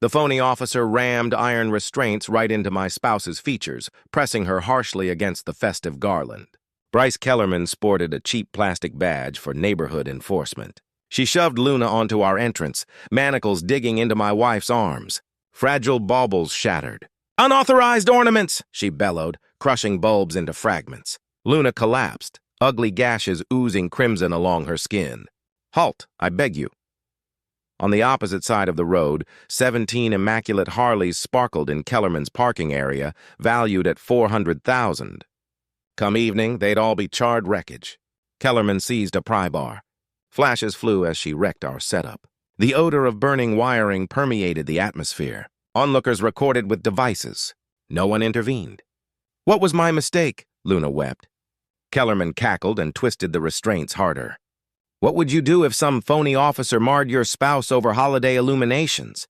The phony officer rammed iron restraints right into my spouse's features, pressing her harshly against the festive garland. Bryce Kellerman sported a cheap plastic badge for neighborhood enforcement. She shoved Luna onto our entrance, manacles digging into my wife's arms. Fragile baubles shattered. "Unauthorized ornaments!" she bellowed, crushing bulbs into fragments. Luna collapsed, ugly gashes oozing crimson along her skin. "Halt, I beg you." On the opposite side of the road, 17 immaculate Harleys sparkled in Kellerman's parking area, valued at $400,000. Come evening, they'd all be charred wreckage. Kellerman seized a pry bar. Flashes flew as she wrecked our setup. The odor of burning wiring permeated the atmosphere. Onlookers recorded with devices. No one intervened. "What was my mistake?" Luna wept. Kellerman cackled and twisted the restraints harder. "What would you do if some phony officer marred your spouse over holiday illuminations?"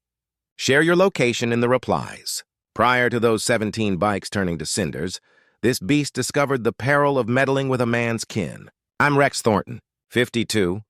Share your location in the replies. Prior to those 17 bikes turning to cinders, this beast discovered the peril of meddling with a man's kin. I'm Rex Thornton, 52.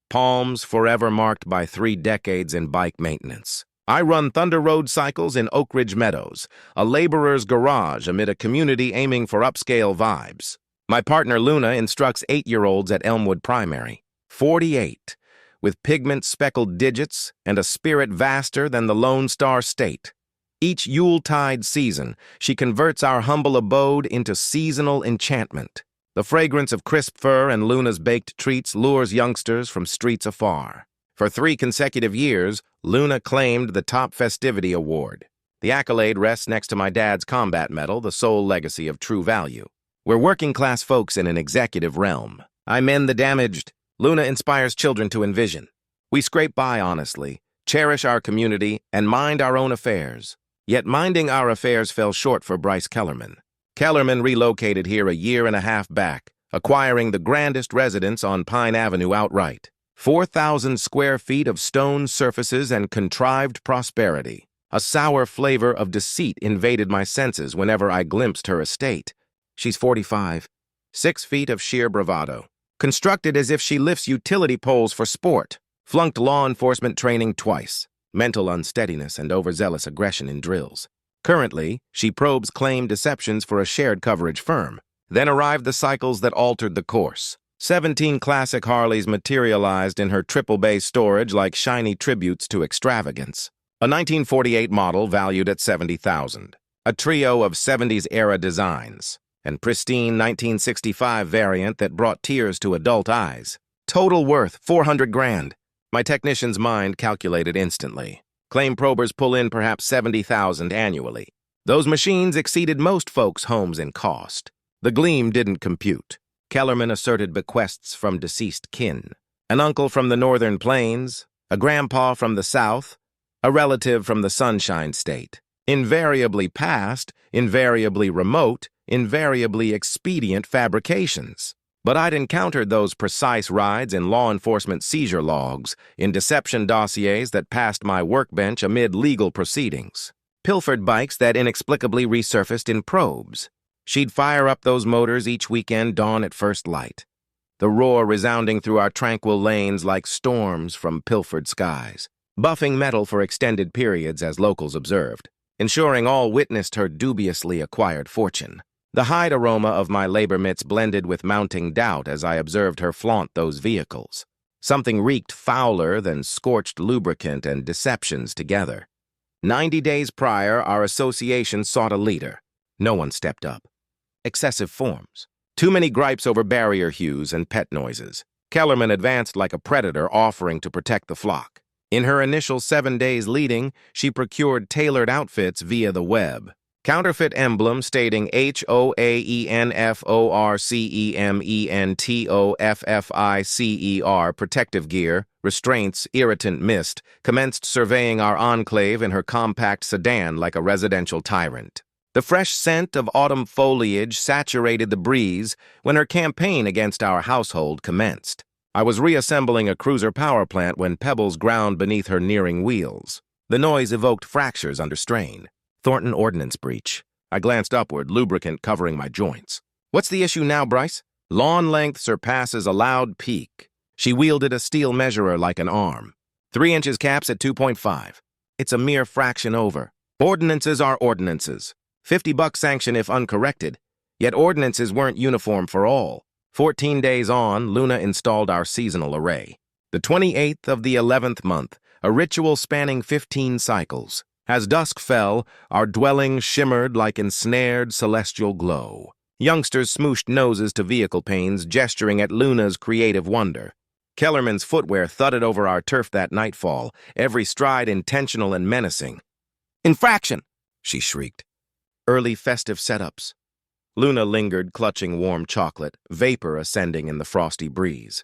Palms forever marked by 3 decades in bike maintenance. I run Thunder Road Cycles in Oak Ridge Meadows, a laborer's garage amid a community aiming for upscale vibes. My partner Luna instructs 8-year-olds at Elmwood Primary, 48, with pigment-speckled digits and a spirit vaster than the Lone Star State. Each Yuletide season, she converts our humble abode into seasonal enchantment. The fragrance of crisp fur and Luna's baked treats lures youngsters from streets afar. For 3 consecutive years, Luna claimed the top festivity award. The accolade rests next to my dad's combat medal, the sole legacy of true value. We're working-class folks in an executive realm. I mend the damaged. Luna inspires children to envision. We scrape by honestly, cherish our community, and mind our own affairs. Yet minding our affairs fell short for Bryce Kellerman. Kellerman relocated here a year and a half back, acquiring the grandest residence on Pine Avenue outright. 4,000 square feet of stone surfaces and contrived prosperity. A sour flavor of deceit invaded my senses whenever I glimpsed her estate. She's 45, 6 feet of sheer bravado. Constructed as if she lifts utility poles for sport. Flunked law enforcement training twice. Mental unsteadiness and overzealous aggression in drills. Currently, she probes claim deceptions for a shared coverage firm. Then arrived the cycles that altered the course. 17 classic Harleys materialized in her triple bay storage like shiny tributes to extravagance. A 1948 model valued at $70,000. A trio of 70s-era designs. And pristine 1965 variant that brought tears to adult eyes. Total worth $400 grand. My technician's mind calculated instantly. Claim probers pull in perhaps $70,000 annually. Those machines exceeded most folks' homes in cost. The gleam didn't compute. Kellerman asserted bequests from deceased kin. An uncle from the northern plains, a grandpa from the south, a relative from the Sunshine State. Invariably past, invariably remote, invariably expedient fabrications. But I'd encountered those precise rides in law enforcement seizure logs, in deception dossiers that passed my workbench amid legal proceedings. Pilfered bikes that inexplicably resurfaced in probes. She'd fire up those motors each weekend dawn at first light. The roar resounding through our tranquil lanes like storms from pilfered skies. Buffing metal for extended periods as locals observed, ensuring all witnessed her dubiously acquired fortune. The hide aroma of my labor mitts blended with mounting doubt as I observed her flaunt those vehicles. Something reeked fouler than scorched lubricant and deceptions together. 90 days prior, our association sought a leader. No one stepped up. Excessive forms. Too many gripes over barrier hues and pet noises. Kellerman advanced like a predator offering to protect the flock. In her initial 7 days leading, she procured tailored outfits via the web. Counterfeit emblem stating HOAENFORCEMENTOFFICER protective gear, restraints, irritant mist, commenced surveying our enclave in her compact sedan like a residential tyrant. The fresh scent of autumn foliage saturated the breeze when her campaign against our household commenced. I was reassembling a cruiser power plant when pebbles ground beneath her nearing wheels. The noise evoked fractures under strain. Thornton ordnance breach. I glanced upward, lubricant covering my joints. What's the issue now, Bryce? Lawn length surpasses allowed peak. She wielded a steel measurer like an arm. 3 inches caps at 2.5. It's a mere fraction over. Ordinances are ordinances. $50 sanction if uncorrected. Yet ordinances weren't uniform for all. 14 days on, Luna installed our seasonal array. The 28th of the 11th month, a ritual spanning 15 cycles. As dusk fell, our dwelling shimmered like ensnared celestial glow. Youngsters smooshed noses to vehicle panes, gesturing at Luna's creative wonder. Kellerman's footwear thudded over our turf that nightfall, every stride intentional and menacing. "Infraction!" she shrieked. Early festive setups. Luna lingered, clutching warm chocolate, vapor ascending in the frosty breeze.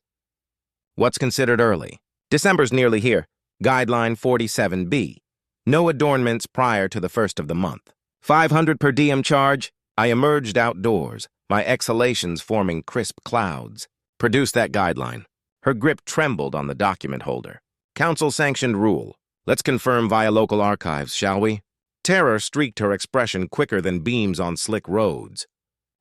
What's considered early? December's nearly here. Guideline 47B. No adornments prior to the 1st of the month. 500 per diem charge. I emerged outdoors, my exhalations forming crisp clouds. Produce that guideline. Her grip trembled on the document holder. Council-sanctioned rule. Let's confirm via local archives, shall we? Terror streaked her expression quicker than beams on slick roads.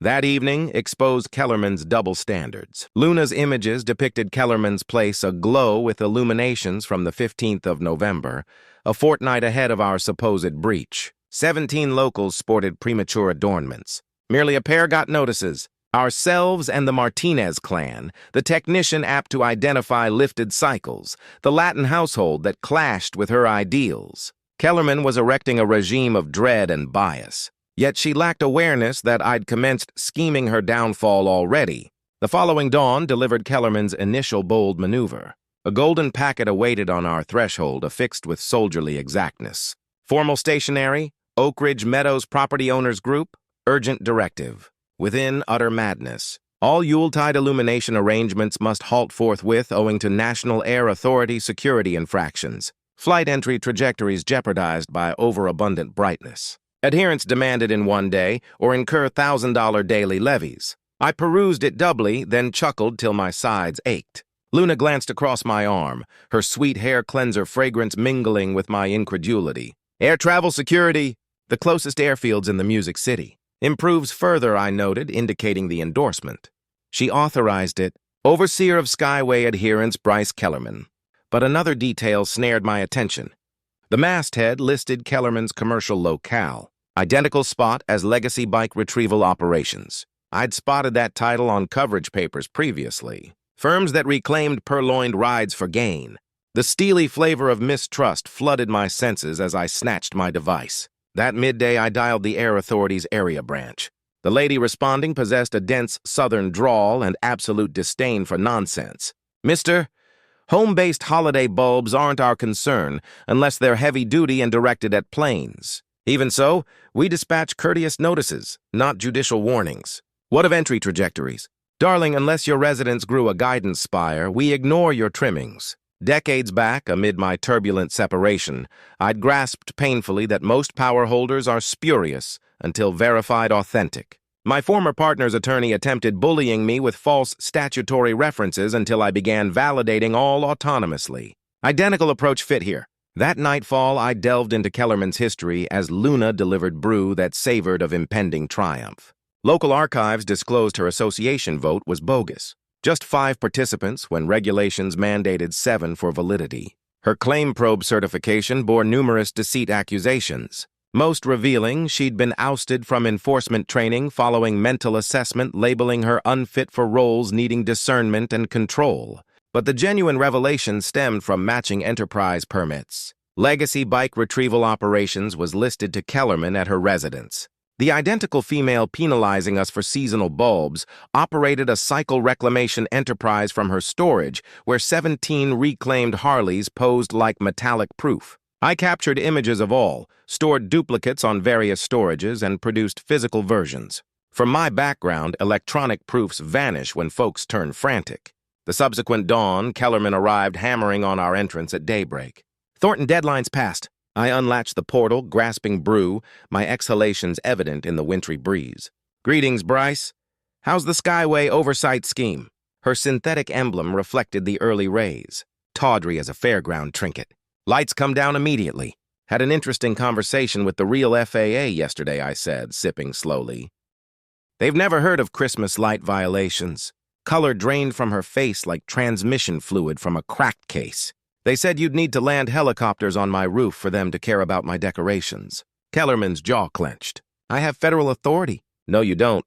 That evening exposed Kellerman's double standards. Luna's images depicted Kellerman's place aglow with illuminations from the 15th of November, a fortnight ahead of our supposed breach. 17 locals sported premature adornments. Merely a pair got notices. Ourselves and the Martinez clan, the technician apt to identify lifted cycles, the Latin household that clashed with her ideals. Kellerman was erecting a regime of dread and bias. Yet she lacked awareness that I'd commenced scheming her downfall already. The following dawn delivered Kellerman's initial bold maneuver. A golden packet awaited on our threshold, affixed with soldierly exactness. Formal stationery, Oak Ridge Meadows Property Owners Group, urgent directive. Within utter madness. All Yuletide illumination arrangements must halt forthwith owing to National Air Authority security infractions. Flight entry trajectories jeopardized by overabundant brightness. Adherence demanded in one day or incur $1,000 daily levies. I perused it doubly, then chuckled till my sides ached. Luna glanced across my arm, her sweet hair cleanser fragrance mingling with my incredulity. Air travel security, the closest airfields in the Music City. Improves further, I noted, indicating the endorsement. She authorized it. Overseer of Skyway adherence Bryce Kellerman. But another detail snared my attention. The masthead listed Kellerman's commercial locale. Identical spot as Legacy Bike Retrieval Operations. I'd spotted that title on coverage papers previously. Firms that reclaimed purloined rides for gain. The steely flavor of mistrust flooded my senses as I snatched my device. That midday, I dialed the Air Authority's area branch. The lady responding possessed a dense southern drawl and absolute disdain for nonsense. "Mister, home-based holiday bulbs aren't our concern unless they're heavy-duty and directed at planes. Even so, we dispatch courteous notices, not judicial warnings. What of entry trajectories? Darling, unless your residence grew a guidance spire, we ignore your trimmings." Decades back, amid my turbulent separation, I'd grasped painfully that most power holders are spurious until verified authentic. My former partner's attorney attempted bullying me with false statutory references until I began validating all autonomously. Identical approach fit here. That nightfall, I delved into Kellerman's history as Luna delivered brew that savored of impending triumph. Local archives disclosed her association vote was bogus. Just 5 participants when regulations mandated 7 for validity. Her claim probe certification bore numerous deceit accusations. Most revealing, she'd been ousted from enforcement training following mental assessment labeling her unfit for roles needing discernment and control. But the genuine revelation stemmed from matching enterprise permits. Legacy Bike Retrieval Operations was listed to Kellerman at her residence. The identical female penalizing us for seasonal bulbs operated a cycle reclamation enterprise from her storage where 17 reclaimed Harleys posed like metallic proof. I captured images of all, stored duplicates on various storages, and produced physical versions. From my background, electronic proofs vanish when folks turn frantic. The subsequent dawn, Kellerman arrived hammering on our entrance at daybreak. "Thornton deadline's passed." I unlatched the portal, grasping brew, my exhalations evident in the wintry breeze. "Greetings, Bryce. How's the Skyway oversight scheme?" Her synthetic emblem reflected the early rays, tawdry as a fairground trinket. "Lights come down immediately. Had an interesting conversation with the real FAA yesterday," I said, sipping slowly. "They've never heard of Christmas light violations." Color drained from her face like transmission fluid from a cracked case. They said you'd need to land helicopters on my roof for them to care about my decorations. Kellerman's jaw clenched. I have federal authority. No, you don't.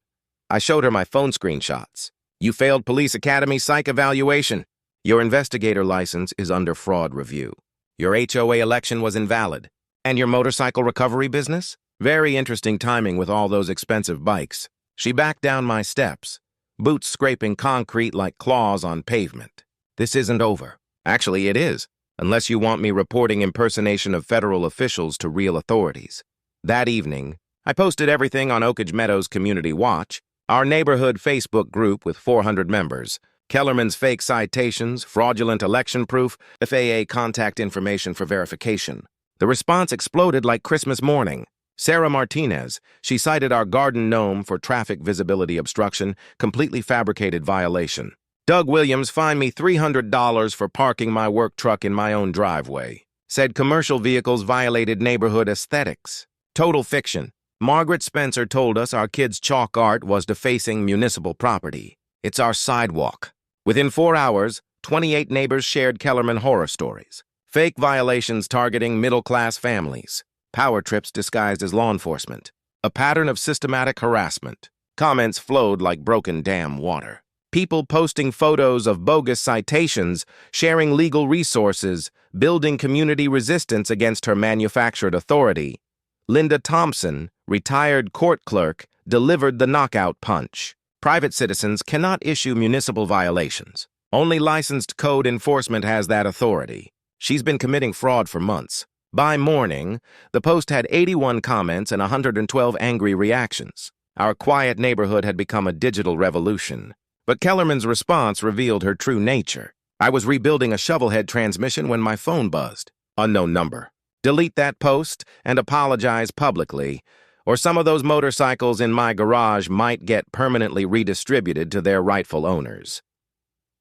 I showed her my phone screenshots. You failed police academy psych evaluation. Your investigator license is under fraud review. Your HOA election was invalid. And your motorcycle recovery business? Very interesting timing with all those expensive bikes. She backed down my steps, boots scraping concrete like claws on pavement. This isn't over. Actually, it is, unless you want me reporting impersonation of federal officials to real authorities. That evening, I posted everything on Oakage Meadows Community Watch, our neighborhood Facebook group with 400 members, Kellerman's fake citations, fraudulent election proof, FAA contact information for verification. The response exploded like Christmas morning. Sarah Martinez, she cited our garden gnome for traffic visibility obstruction, completely fabricated violation. Doug Williams fined me $300 for parking my work truck in my own driveway. Said commercial vehicles violated neighborhood aesthetics. Total fiction. Margaret Spencer told us our kids' chalk art was defacing municipal property. It's our sidewalk. Within 4 hours, 28 neighbors shared Kellerman horror stories. Fake violations targeting middle-class families. Power trips disguised as law enforcement. A pattern of systematic harassment. Comments flowed like broken dam water. People posting photos of bogus citations, sharing legal resources, building community resistance against her manufactured authority. Linda Thompson, retired court clerk, delivered the knockout punch. Private citizens cannot issue municipal violations. Only licensed code enforcement has that authority. She's been committing fraud for months. By morning, the post had 81 comments and 112 angry reactions. Our quiet neighborhood had become a digital revolution. But Kellerman's response revealed her true nature. I was rebuilding a shovelhead transmission when my phone buzzed. Unknown number. Delete that post and apologize publicly, or some of those motorcycles in my garage might get permanently redistributed to their rightful owners.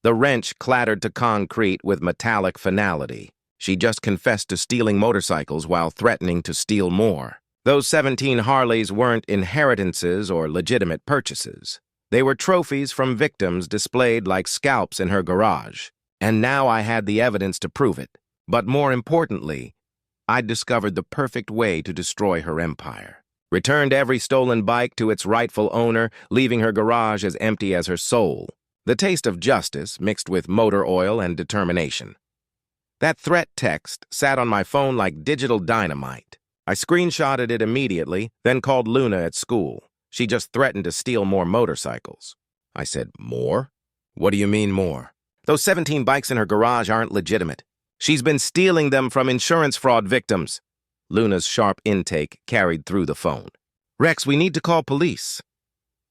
The wrench clattered to concrete with metallic finality. She just confessed to stealing motorcycles while threatening to steal more. Those 17 Harleys weren't inheritances or legitimate purchases. They were trophies from victims displayed like scalps in her garage. And now I had the evidence to prove it. But more importantly, I'd discovered the perfect way to destroy her empire. Returned every stolen bike to its rightful owner, leaving her garage as empty as her soul. The taste of justice mixed with motor oil and determination. That threat text sat on my phone like digital dynamite. I screenshotted it immediately, then called Luna at school. She just threatened to steal more motorcycles. I said, more? What do you mean more? Those 17 bikes in her garage aren't legitimate. She's been stealing them from insurance fraud victims. Luna's sharp intake carried through the phone. Rex, we need to call police.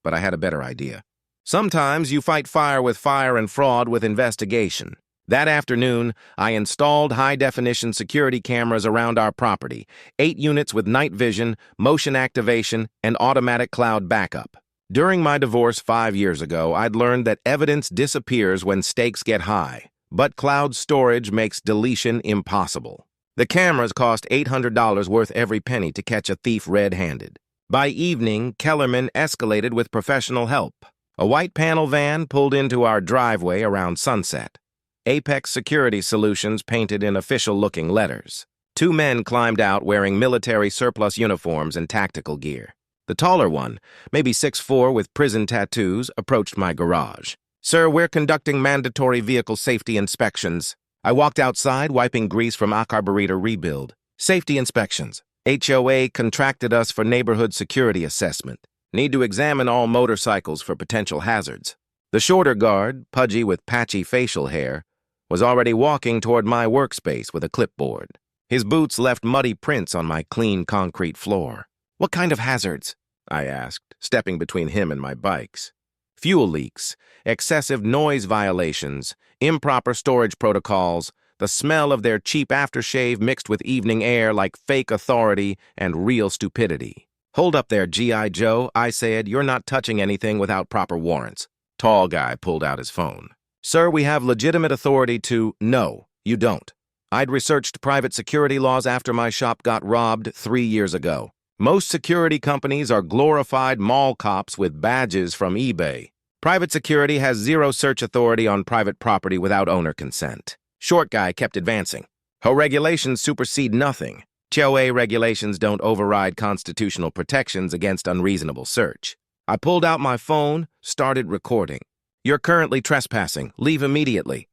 But I had a better idea. Sometimes you fight fire and fraud with investigation. That afternoon, I installed high-definition security cameras around our property, 8 units with night vision, motion activation, and automatic cloud backup. During my divorce 5 years ago, I'd learned that evidence disappears when stakes get high, but cloud storage makes deletion impossible. The cameras cost $800 worth every penny to catch a thief red-handed. By evening, Kellerman escalated with professional help. A white panel van pulled into our driveway around sunset. Apex Security Solutions painted in official-looking letters. 2 men climbed out wearing military surplus uniforms and tactical gear. The taller one, maybe 6'4" with prison tattoos, approached my garage. Sir, we're conducting mandatory vehicle safety inspections. I walked outside, wiping grease from a carburetor rebuild. Safety inspections. HOA contracted us for neighborhood security assessment. Need to examine all motorcycles for potential hazards. The shorter guard, pudgy with patchy facial hair, was already walking toward my workspace with a clipboard. His boots left muddy prints on my clean concrete floor. What kind of hazards? I asked, stepping between him and my bikes. Fuel leaks, excessive noise violations, improper storage protocols, the smell of their cheap aftershave mixed with evening air like fake authority and real stupidity. Hold up there, G.I. Joe, I said. You're not touching anything without proper warrants. Tall guy pulled out his phone. Sir, we have legitimate authority to... No, you don't. I'd researched private security laws after my shop got robbed 3 years ago. Most security companies are glorified mall cops with badges from eBay. Private security has zero search authority on private property without owner consent. Short guy kept advancing. HOA regulations supersede nothing. HOA regulations don't override constitutional protections against unreasonable search. I pulled out my phone, started recording. You're currently trespassing. Leave immediately.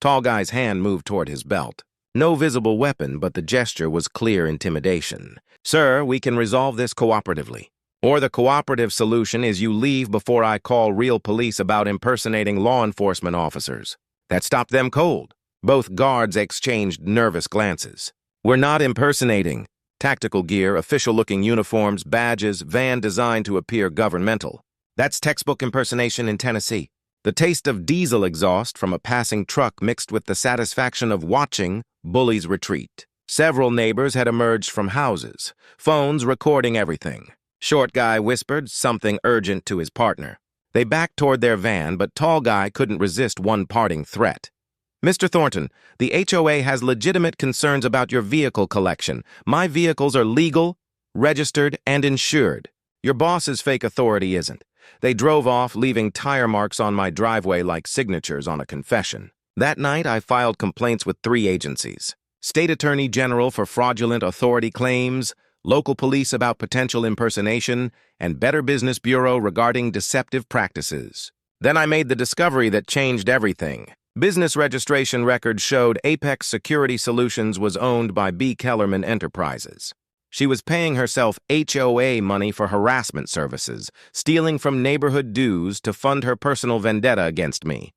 Tall guy's hand moved toward his belt. No visible weapon, but the gesture was clear intimidation. Sir, we can resolve this cooperatively. Or the cooperative solution is you leave before I call real police about impersonating law enforcement officers. That stopped them cold. Both guards exchanged nervous glances. We're not impersonating. Tactical gear, official-looking uniforms, badges, van designed to appear governmental. That's textbook impersonation in Tennessee. The taste of diesel exhaust from a passing truck mixed with the satisfaction of watching bullies retreat. Several neighbors had emerged from houses, phones recording everything. Short guy whispered something urgent to his partner. They backed toward their van, but tall guy couldn't resist one parting threat. Mr. Thornton, the HOA has legitimate concerns about your vehicle collection. My vehicles are legal, registered, and insured. Your boss's fake authority isn't. They drove off, leaving tire marks on my driveway like signatures on a confession. That night, I filed complaints with 3 agencies. State Attorney General for fraudulent authority claims, local police about potential impersonation, and Better Business Bureau regarding deceptive practices. Then I made the discovery that changed everything. Business registration records showed Apex Security Solutions was owned by B. Kellerman Enterprises. She was paying herself HOA money for harassment services, stealing from neighborhood dues to fund her personal vendetta against me.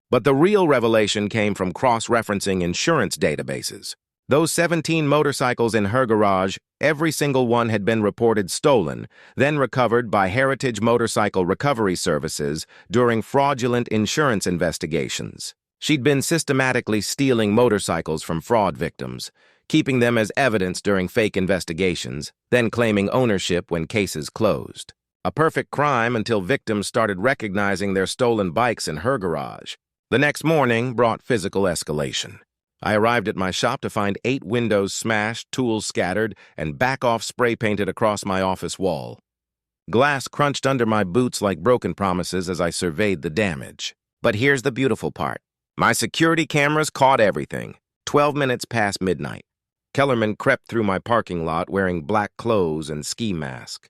But the real revelation came from cross-referencing insurance databases. Those 17 motorcycles in her garage, every single one had been reported stolen, then recovered by Heritage Motorcycle Recovery Services during fraudulent insurance investigations. She'd been systematically stealing motorcycles from fraud victims, keeping them as evidence during fake investigations, then claiming ownership when cases closed. A perfect crime until victims started recognizing their stolen bikes in her garage. The next morning brought physical escalation. I arrived at my shop to find 8 windows smashed, tools scattered, and back-off spray painted across my office wall. Glass crunched under my boots like broken promises as I surveyed the damage. But here's the beautiful part. My security cameras caught everything. 12 minutes past midnight. Kellerman crept through my parking lot wearing black clothes and ski mask.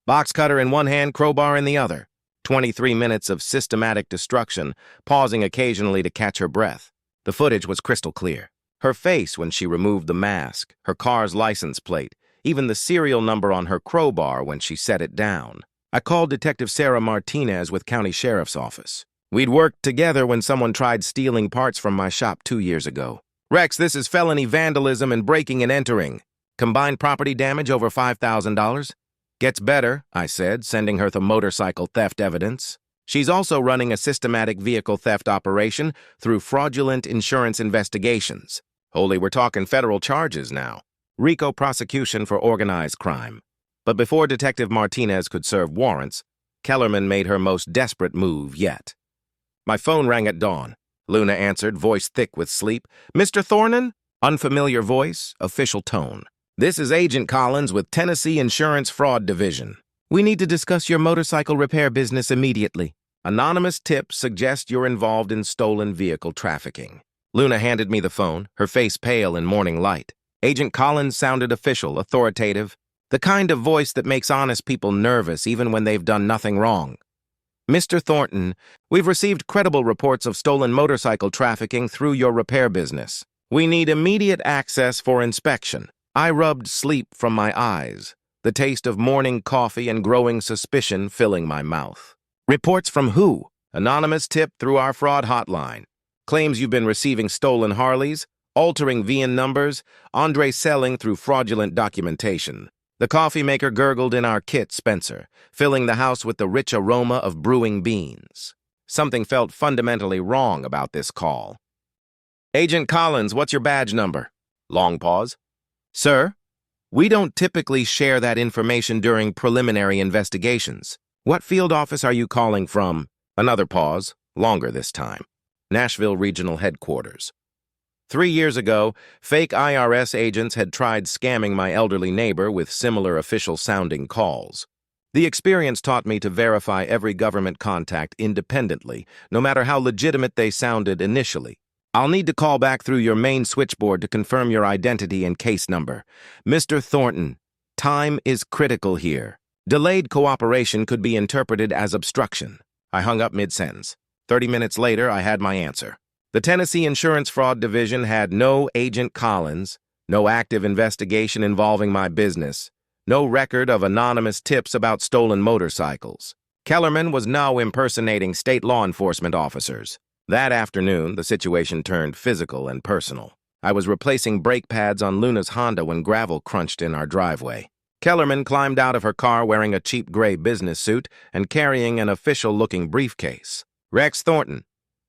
Box cutter in one hand, crowbar in the other. 23 minutes of systematic destruction, pausing occasionally to catch her breath. The footage was crystal clear. Her face when she removed the mask, her car's license plate, even the serial number on her crowbar when she set it down. I called Detective Sarah Martinez with County Sheriff's Office. We'd worked together when someone tried stealing parts from my shop 2 years ago. Rex, this is felony vandalism and breaking and entering. Combined property damage over $5,000. Gets better, I said, sending her the motorcycle theft evidence. She's also running a systematic vehicle theft operation through fraudulent insurance investigations. Holy, we're talking federal charges now. RICO prosecution for organized crime. But before Detective Martinez could serve warrants, Kellerman made her most desperate move yet. My phone rang at dawn. Luna answered, voice thick with sleep. Mr. Thornton? Unfamiliar voice, official tone. This is Agent Collins with Tennessee Insurance Fraud Division. We need to discuss your motorcycle repair business immediately. Anonymous tips suggest you're involved in stolen vehicle trafficking. Luna handed me the phone, her face pale in morning light. Agent Collins sounded official, authoritative, the kind of voice that makes honest people nervous even when they've done nothing wrong. Mr. Thornton, we've received credible reports of stolen motorcycle trafficking through your repair business. We need immediate access for inspection. I rubbed sleep from my eyes, the taste of morning coffee and growing suspicion filling my mouth. Reports from who? Anonymous tip through our fraud hotline. Claims you've been receiving stolen Harleys, altering VIN numbers, Andre selling through fraudulent documentation. The coffee maker gurgled in our kit, Spencer, filling the house with the rich aroma of brewing beans. Something felt fundamentally wrong about this call. Agent Collins, what's your badge number? Long pause. Sir, we don't typically share that information during preliminary investigations. What field office are you calling from? Another pause, longer this time. Nashville Regional Headquarters. 3 years ago, fake IRS agents had tried scamming my elderly neighbor with similar official-sounding calls. The experience taught me to verify every government contact independently, no matter how legitimate they sounded initially. I'll need to call back through your main switchboard to confirm your identity and case number. Mr. Thornton, time is critical here. Delayed cooperation could be interpreted as obstruction. I hung up mid-sentence. 30 minutes later, I had my answer. The Tennessee Insurance Fraud Division had no Agent Collins, no active investigation involving my business, no record of anonymous tips about stolen motorcycles. Kellerman was now impersonating state law enforcement officers. That afternoon, the situation turned physical and personal. I was replacing brake pads on Luna's Honda when gravel crunched in our driveway. Kellerman climbed out of her car wearing a cheap gray business suit and carrying an official-looking briefcase. Rex Thornton,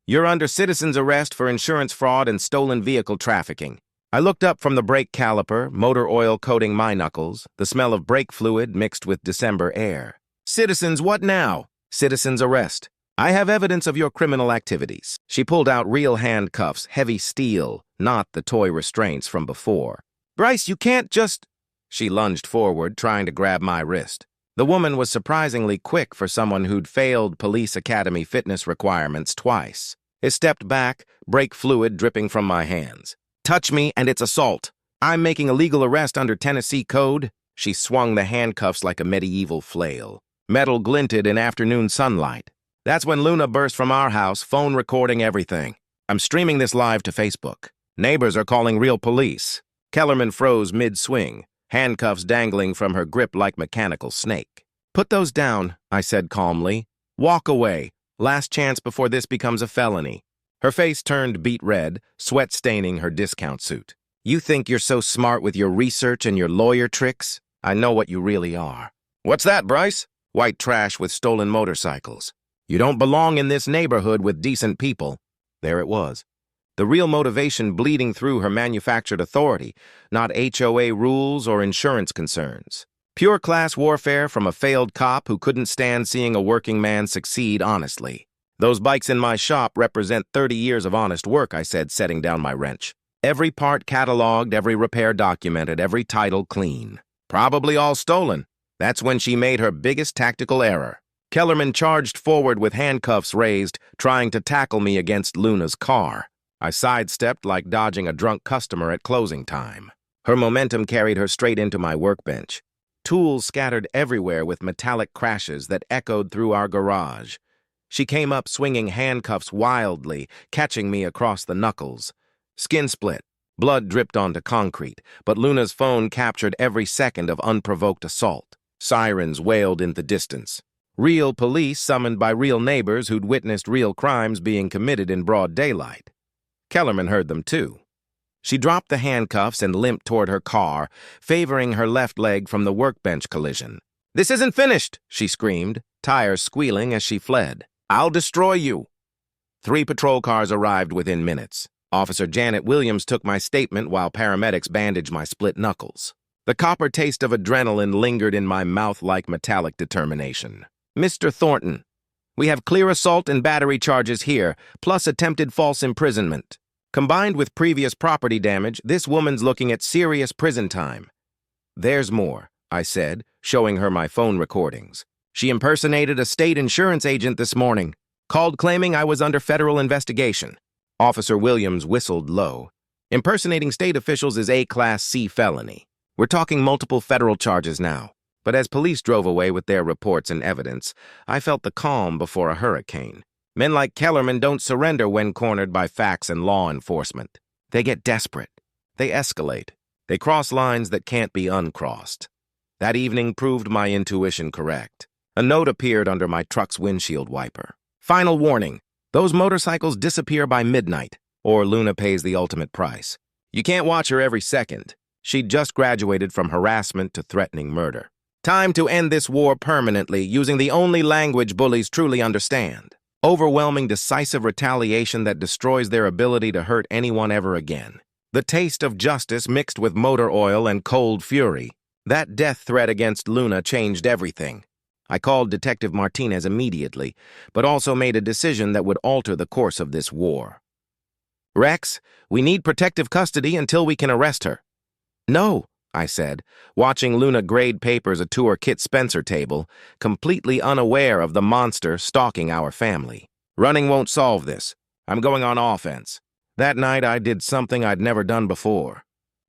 you're under citizen's arrest for insurance fraud and stolen vehicle trafficking. I looked up from the brake caliper, motor oil coating my knuckles, the smell of brake fluid mixed with December air. Citizens, what now? Citizen's arrest. I have evidence of your criminal activities. She pulled out real handcuffs, heavy steel, not the toy restraints from before. Bryce, you can't just... She lunged forward, trying to grab my wrist. The woman was surprisingly quick for someone who'd failed police academy fitness requirements twice. I stepped back, brake fluid dripping from my hands. Touch me and it's assault. I'm making a legal arrest under Tennessee code. She swung the handcuffs like a medieval flail. Metal glinted in afternoon sunlight. That's when Luna burst from our house, phone recording everything. I'm streaming this live to Facebook. Neighbors are calling real police. Kellerman froze mid-swing, handcuffs dangling from her grip like mechanical snake. Put those down, I said calmly. Walk away. Last chance before this becomes a felony. Her face turned beet red, sweat staining her discount suit. You think you're so smart with your research and your lawyer tricks? I know what you really are. What's that, Bryce? White trash with stolen motorcycles. You don't belong in this neighborhood with decent people. There it was. The real motivation bleeding through her manufactured authority, not HOA rules or insurance concerns. Pure class warfare from a failed cop who couldn't stand seeing a working man succeed honestly. Those bikes in my shop represent 30 years of honest work, I said, setting down my wrench. Every part cataloged, every repair documented, every title clean. Probably all stolen. That's when she made her biggest tactical error. Kellerman charged forward with handcuffs raised, trying to tackle me against Luna's car. I sidestepped like dodging a drunk customer at closing time. Her momentum carried her straight into my workbench. Tools scattered everywhere with metallic crashes that echoed through our garage. She came up swinging handcuffs wildly, catching me across the knuckles. Skin split. Blood dripped onto concrete, but Luna's phone captured every second of unprovoked assault. Sirens wailed in the distance. Real police summoned by real neighbors who'd witnessed real crimes being committed in broad daylight. Kellerman heard them too. She dropped the handcuffs and limped toward her car, favoring her left leg from the workbench collision. "This isn't finished," she screamed, tires squealing as she fled. "I'll destroy you." 3 patrol cars arrived within minutes. Officer Janet Williams took my statement while paramedics bandaged my split knuckles. The copper taste of adrenaline lingered in my mouth like metallic determination. "Mr. Thornton, we have clear assault and battery charges here, plus attempted false imprisonment. Combined with previous property damage, this woman's looking at serious prison time." "There's more," I said, showing her my phone recordings. "She impersonated a state insurance agent this morning, called claiming I was under federal investigation." Officer Williams whistled low. "Impersonating state officials is a Class C felony. We're talking multiple federal charges now." But as police drove away with their reports and evidence, I felt the calm before a hurricane. Men like Kellerman don't surrender when cornered by facts and law enforcement. They get desperate. They escalate. They cross lines that can't be uncrossed. That evening proved my intuition correct. A note appeared under my truck's windshield wiper. "Final warning. Those motorcycles disappear by midnight, or Luna pays the ultimate price. You can't watch her every second. She'd just graduated from harassment to threatening murder. Time to end this war permanently using the only language bullies truly understand. Overwhelming, decisive retaliation that destroys their ability to hurt anyone ever again. The taste of justice mixed with motor oil and cold fury. That death threat against Luna changed everything. I called Detective Martinez immediately, but also made a decision that would alter the course of this war. "Rex, we need protective custody until we can arrest her." "No," I said, watching Luna grade papers to her Kit Spencer table, completely unaware of the monster stalking our family. "Running won't solve this. I'm going on offense. That night, I did something I'd never done before.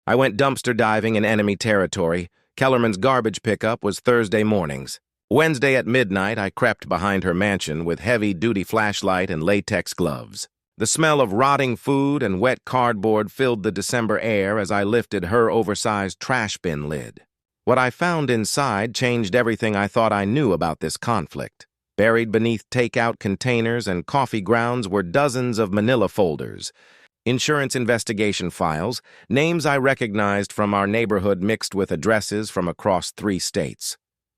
I went dumpster diving in enemy territory. Kellerman's garbage pickup was Thursday mornings. Wednesday at midnight, I crept behind her mansion with heavy-duty flashlight and latex gloves. The smell of rotting food and wet cardboard filled the December air as I lifted her oversized trash bin lid. What I found inside changed everything I thought I knew about this conflict. Buried beneath takeout containers and coffee grounds were dozens of manila folders, insurance investigation files, names I recognized from our neighborhood mixed with addresses from across 3 states.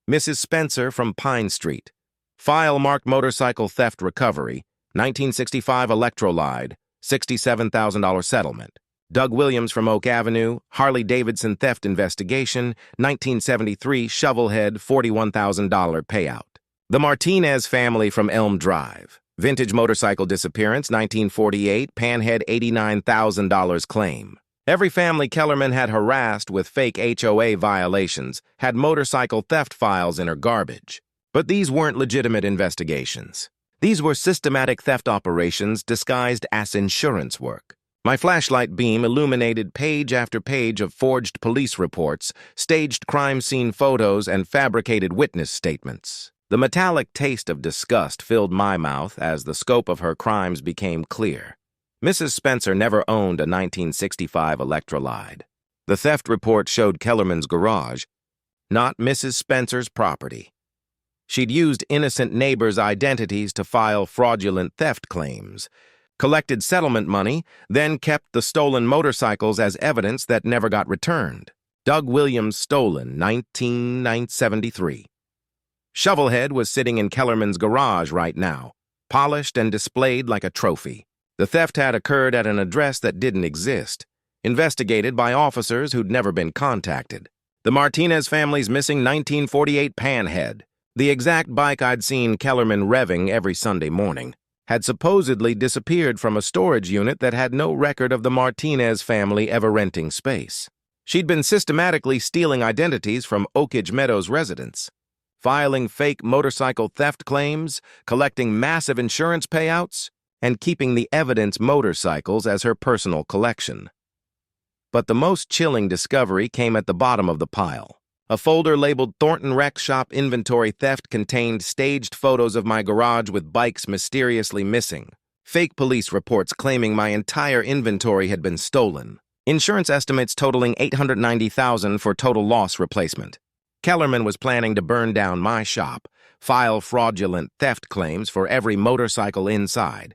Mrs. Spencer from Pine Street. File marked motorcycle theft recovery, 1965 Electrolide, $67,000 settlement. Doug Williams from Oak Avenue, Harley-Davidson theft investigation, 1973 Shovelhead, $41,000 payout. The Martinez family from Elm Drive. Vintage motorcycle disappearance, 1948, Panhead, $89,000 claim. Every family Kellerman had harassed with fake HOA violations had motorcycle theft files in her garbage. But these weren't legitimate investigations. These were systematic theft operations disguised as insurance work. My flashlight beam illuminated page after page of forged police reports, staged crime scene photos, and fabricated witness statements. The metallic taste of disgust filled my mouth as the scope of her crimes became clear. Mrs. Spencer never owned a 1965 Electrolide. The theft report showed Kellerman's garage, not Mrs. Spencer's property. She'd used innocent neighbors' identities to file fraudulent theft claims, collected settlement money, then kept the stolen motorcycles as evidence that never got returned. Doug Williams stolen, 1973. Shovelhead was sitting in Kellerman's garage right now, polished and displayed like a trophy. The theft had occurred at an address that didn't exist, investigated by officers who'd never been contacted. The Martinez family's missing 1948 Panhead, the exact bike I'd seen Kellerman revving every Sunday morning, had supposedly disappeared from a storage unit that had no record of the Martinez family ever renting space. She'd been systematically stealing identities from Oakage Meadows residents, filing fake motorcycle theft claims, collecting massive insurance payouts, and keeping the evidence motorcycles as her personal collection. But the most chilling discovery came at the bottom of the pile. A folder labeled Thornton Wreck Shop Inventory Theft contained staged photos of my garage with bikes mysteriously missing, fake police reports claiming my entire inventory had been stolen, insurance estimates totaling $890,000 for total loss replacement. Kellerman was planning to burn down my shop, file fraudulent theft claims for every motorcycle inside,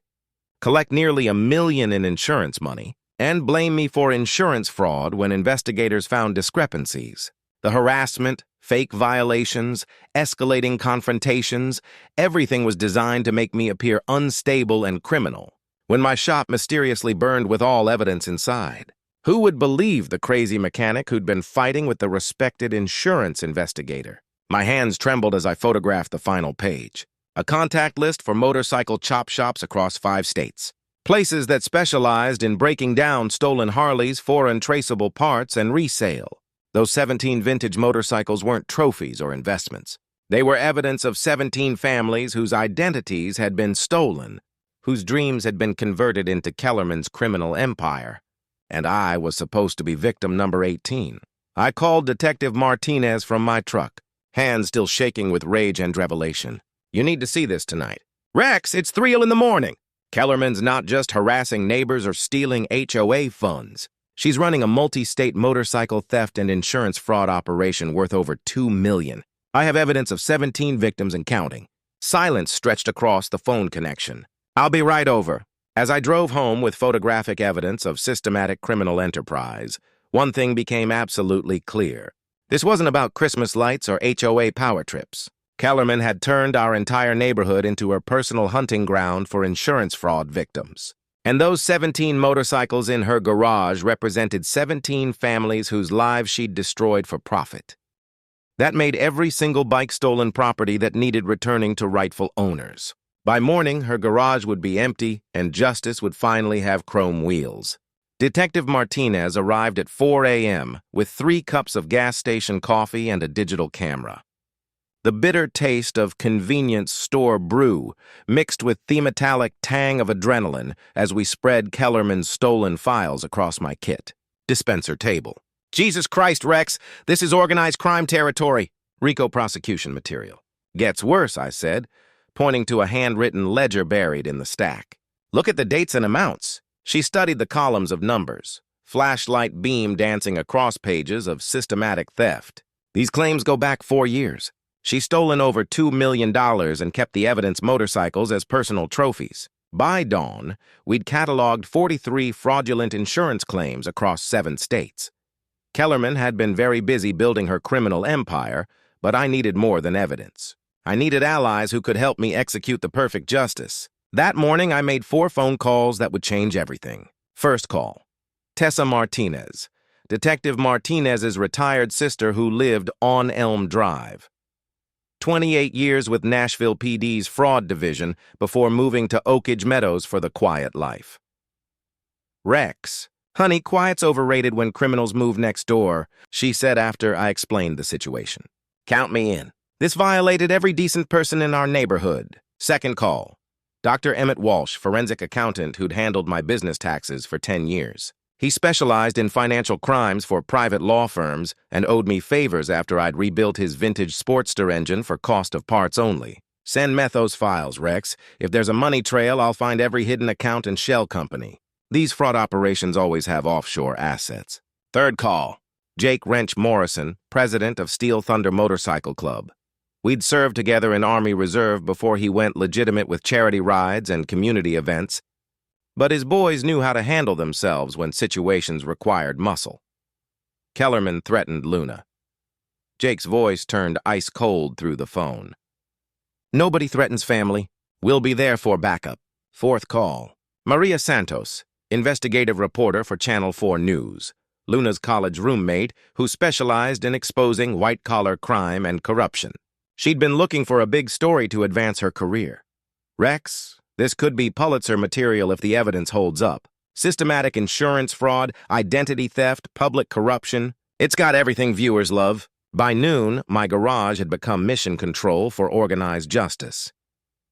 collect nearly $1 million in insurance money, and blame me for insurance fraud when investigators found discrepancies. The harassment, fake violations, escalating confrontations, everything was designed to make me appear unstable and criminal. When my shop mysteriously burned with all evidence inside, who would believe the crazy mechanic who'd been fighting with the respected insurance investigator? My hands trembled as I photographed the final page. A contact list for motorcycle chop shops across 5 states. Places that specialized in breaking down stolen Harleys for untraceable parts and resale. Those 17 vintage motorcycles weren't trophies or investments. They were evidence of 17 families whose identities had been stolen, whose dreams had been converted into Kellerman's criminal empire. And I was supposed to be victim number 18. I called Detective Martinez from my truck, hands still shaking with rage and revelation. You need to see this tonight. Rex, it's 3 in the morning. Kellerman's not just harassing neighbors or stealing HOA funds. She's running a multi-state motorcycle theft and insurance fraud operation worth over $2 million. I have evidence of 17 victims and counting. Silence stretched across the phone connection. I'll be right over. As I drove home with photographic evidence of systematic criminal enterprise, one thing became absolutely clear. This wasn't about Christmas lights or HOA power trips. Kellerman had turned our entire neighborhood into her personal hunting ground for insurance fraud victims. And those 17 motorcycles in her garage represented 17 families whose lives she'd destroyed for profit. That made every single bike stolen property that needed returning to rightful owners. By morning, her garage would be empty, and justice would finally have chrome wheels. Detective Martinez arrived at 4 a.m. with 3 cups of gas station coffee and a digital camera. the bitter taste of convenience store brew mixed with the metallic tang of adrenaline as we spread Kellerman's stolen files across my kit. Dispenser table. Jesus Christ, Rex, this is organized crime territory. RICO prosecution material. Gets worse, I said, pointing to a handwritten ledger buried in the stack. Look at the dates and amounts. She studied the columns of numbers, flashlight beam dancing across pages of systematic theft. These claims go back 4 years. She's stolen over $2 million and kept the evidence motorcycles as personal trophies. By dawn, we'd cataloged 43 fraudulent insurance claims across 7 states. Kellerman had been very busy building her criminal empire, but I needed more than evidence. I needed allies who could help me execute the perfect justice. That morning, I made 4 phone calls that would change everything. First call. Tessa Martinez, Detective Martinez's retired sister who lived on Elm Drive. 28 years with Nashville PD's fraud division before moving to Oakage Meadows for the quiet life. Rex, honey, quiet's overrated when criminals move next door, she said after I explained the situation. Count me in. This violated every decent person in our neighborhood. Second call. Dr. Emmett Walsh, forensic accountant who'd handled my business taxes for 10 years. He specialized in financial crimes for private law firms and owed me favors after I'd rebuilt his vintage Sportster engine for cost of parts only. Send Meth those files, Rex. If there's a money trail, I'll find every hidden account and shell company. These fraud operations always have offshore assets. Third call. Jake Wrench Morrison, president of Steel Thunder Motorcycle Club. We'd served together in Army Reserve before he went legitimate with charity rides and community events, but his boys knew how to handle themselves when situations required muscle. Kellerman threatened Luna. Jake's voice turned ice cold through the phone. Nobody threatens family. We'll be there for backup. Fourth call. Maria Santos, investigative reporter for Channel 4 News, Luna's college roommate who specialized in exposing white-collar crime and corruption. She'd been looking for a big story to advance her career. Rex, this could be Pulitzer material if the evidence holds up. Systematic insurance fraud, identity theft, public corruption. It's got everything viewers love. By noon, my garage had become mission control for organized justice.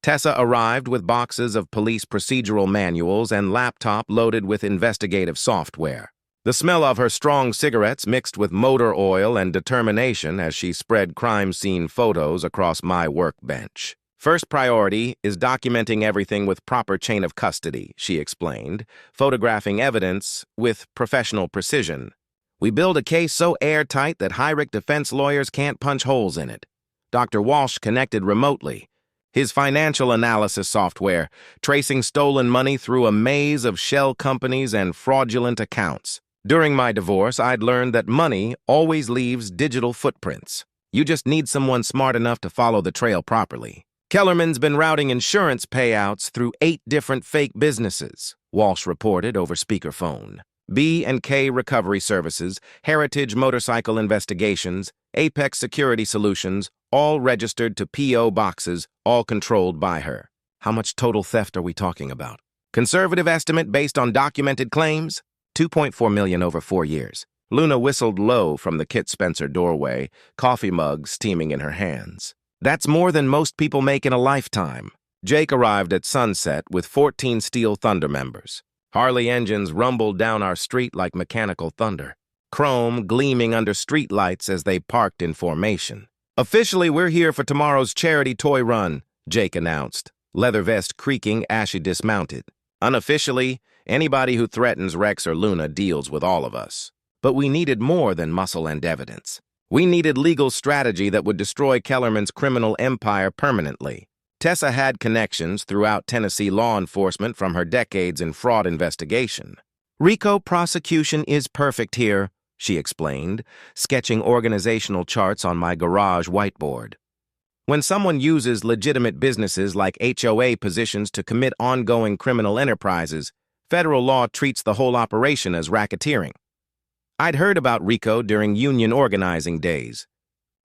Tessa arrived with boxes of police procedural manuals and laptop loaded with investigative software. The smell of her strong cigarettes mixed with motor oil and determination as she spread crime scene photos across my workbench. First priority is documenting everything with proper chain of custody, she explained, photographing evidence with professional precision. We build a case so airtight that high-risk defense lawyers can't punch holes in it. Dr. Walsh connected remotely. His financial analysis software, tracing stolen money through a maze of shell companies and fraudulent accounts. During my divorce, I'd learned that money always leaves digital footprints. You just need someone smart enough to follow the trail properly. Kellerman's been routing insurance payouts through 8 different fake businesses, Walsh reported over speakerphone. B&K Recovery Services, Heritage Motorcycle Investigations, Apex Security Solutions, all registered to P.O. boxes, all controlled by her. How much total theft are we talking about? Conservative estimate based on documented claims? $2.4 million over 4 years. Luna whistled low from the Kit Spencer doorway, coffee mug steaming in her hands. That's more than most people make in a lifetime. Jake arrived at sunset with 14 Steel Thunder members. Harley engines rumbled down our street like mechanical thunder, chrome gleaming under street lights as they parked in formation. Officially, we're here for tomorrow's charity toy run, Jake announced, leather vest creaking as she dismounted. Unofficially, anybody who threatens Rex or Luna deals with all of us. But we needed more than muscle and evidence. We needed legal strategy that would destroy Kellerman's criminal empire permanently. Tessa had connections throughout Tennessee law enforcement from her decades in fraud investigation. RICO prosecution is perfect here, she explained, sketching organizational charts on my garage whiteboard. When someone uses legitimate businesses like HOA positions to commit ongoing criminal enterprises, federal law treats the whole operation as racketeering. I'd heard about RICO during union organizing days.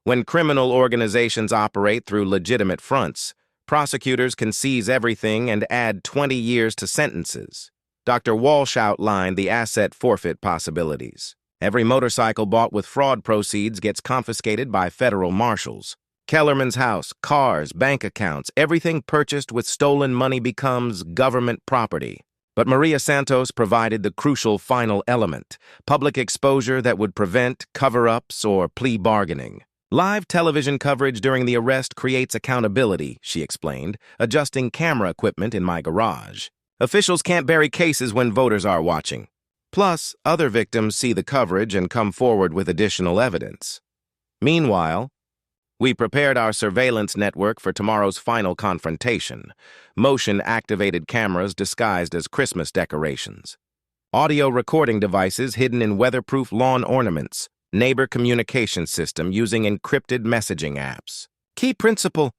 When criminal organizations operate through legitimate fronts, prosecutors can seize everything and add 20 years to sentences. Dr. Walsh outlined the asset forfeit possibilities. Every motorcycle bought with fraud proceeds gets confiscated by federal marshals. Kellerman's house, cars, bank accounts, everything purchased with stolen money becomes government property. But Maria Santos provided the crucial final element, public exposure that would prevent cover-ups or plea bargaining. Live television coverage during the arrest creates accountability, she explained, adjusting camera equipment in my garage. Officials can't bury cases when voters are watching. Plus, other victims see the coverage and come forward with additional evidence. Meanwhile, we prepared our surveillance network for tomorrow's final confrontation, motion-activated cameras disguised as Christmas decorations, audio recording devices hidden in weatherproof lawn ornaments, neighbor communication system using encrypted messaging apps. Key principle,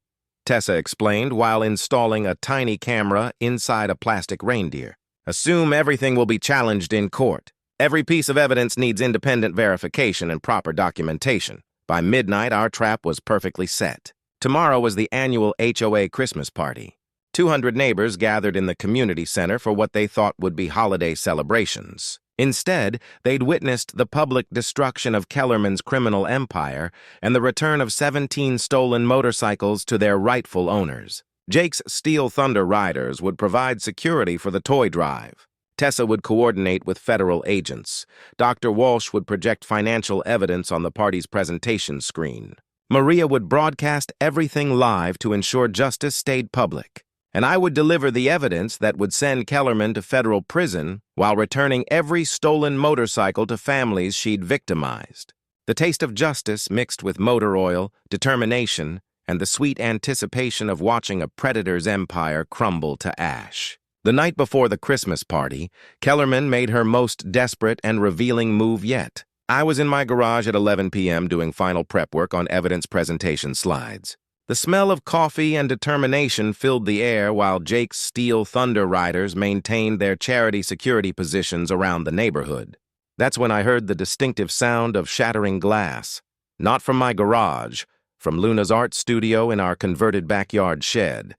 Tessa explained while installing a tiny camera inside a plastic reindeer. Assume everything will be challenged in court. Every piece of evidence needs independent verification and proper documentation. By midnight, our trap was perfectly set. Tomorrow was the annual HOA Christmas party. 200 neighbors gathered in the community center for what they thought would be holiday celebrations. Instead, they'd witnessed the public destruction of Kellerman's criminal empire and the return of 17 stolen motorcycles to their rightful owners. Jake's Steel Thunder riders would provide security for the toy drive. Tessa would coordinate with federal agents. Dr. Walsh would project financial evidence on the party's presentation screen. Maria would broadcast everything live to ensure justice stayed public. And I would deliver the evidence that would send Kellerman to federal prison while returning every stolen motorcycle to families she'd victimized. The taste of justice mixed with motor oil, determination, and the sweet anticipation of watching a predator's empire crumble to ash. The night before the Christmas party, Kellerman made her most desperate and revealing move yet. I was in my garage at 11 p.m. doing final prep work on evidence presentation slides. The smell of coffee and determination filled the air while Jake's Steel Thunder riders maintained their charity security positions around the neighborhood. That's when I heard the distinctive sound of shattering glass. Not from my garage, from Luna's art studio in our converted backyard shed.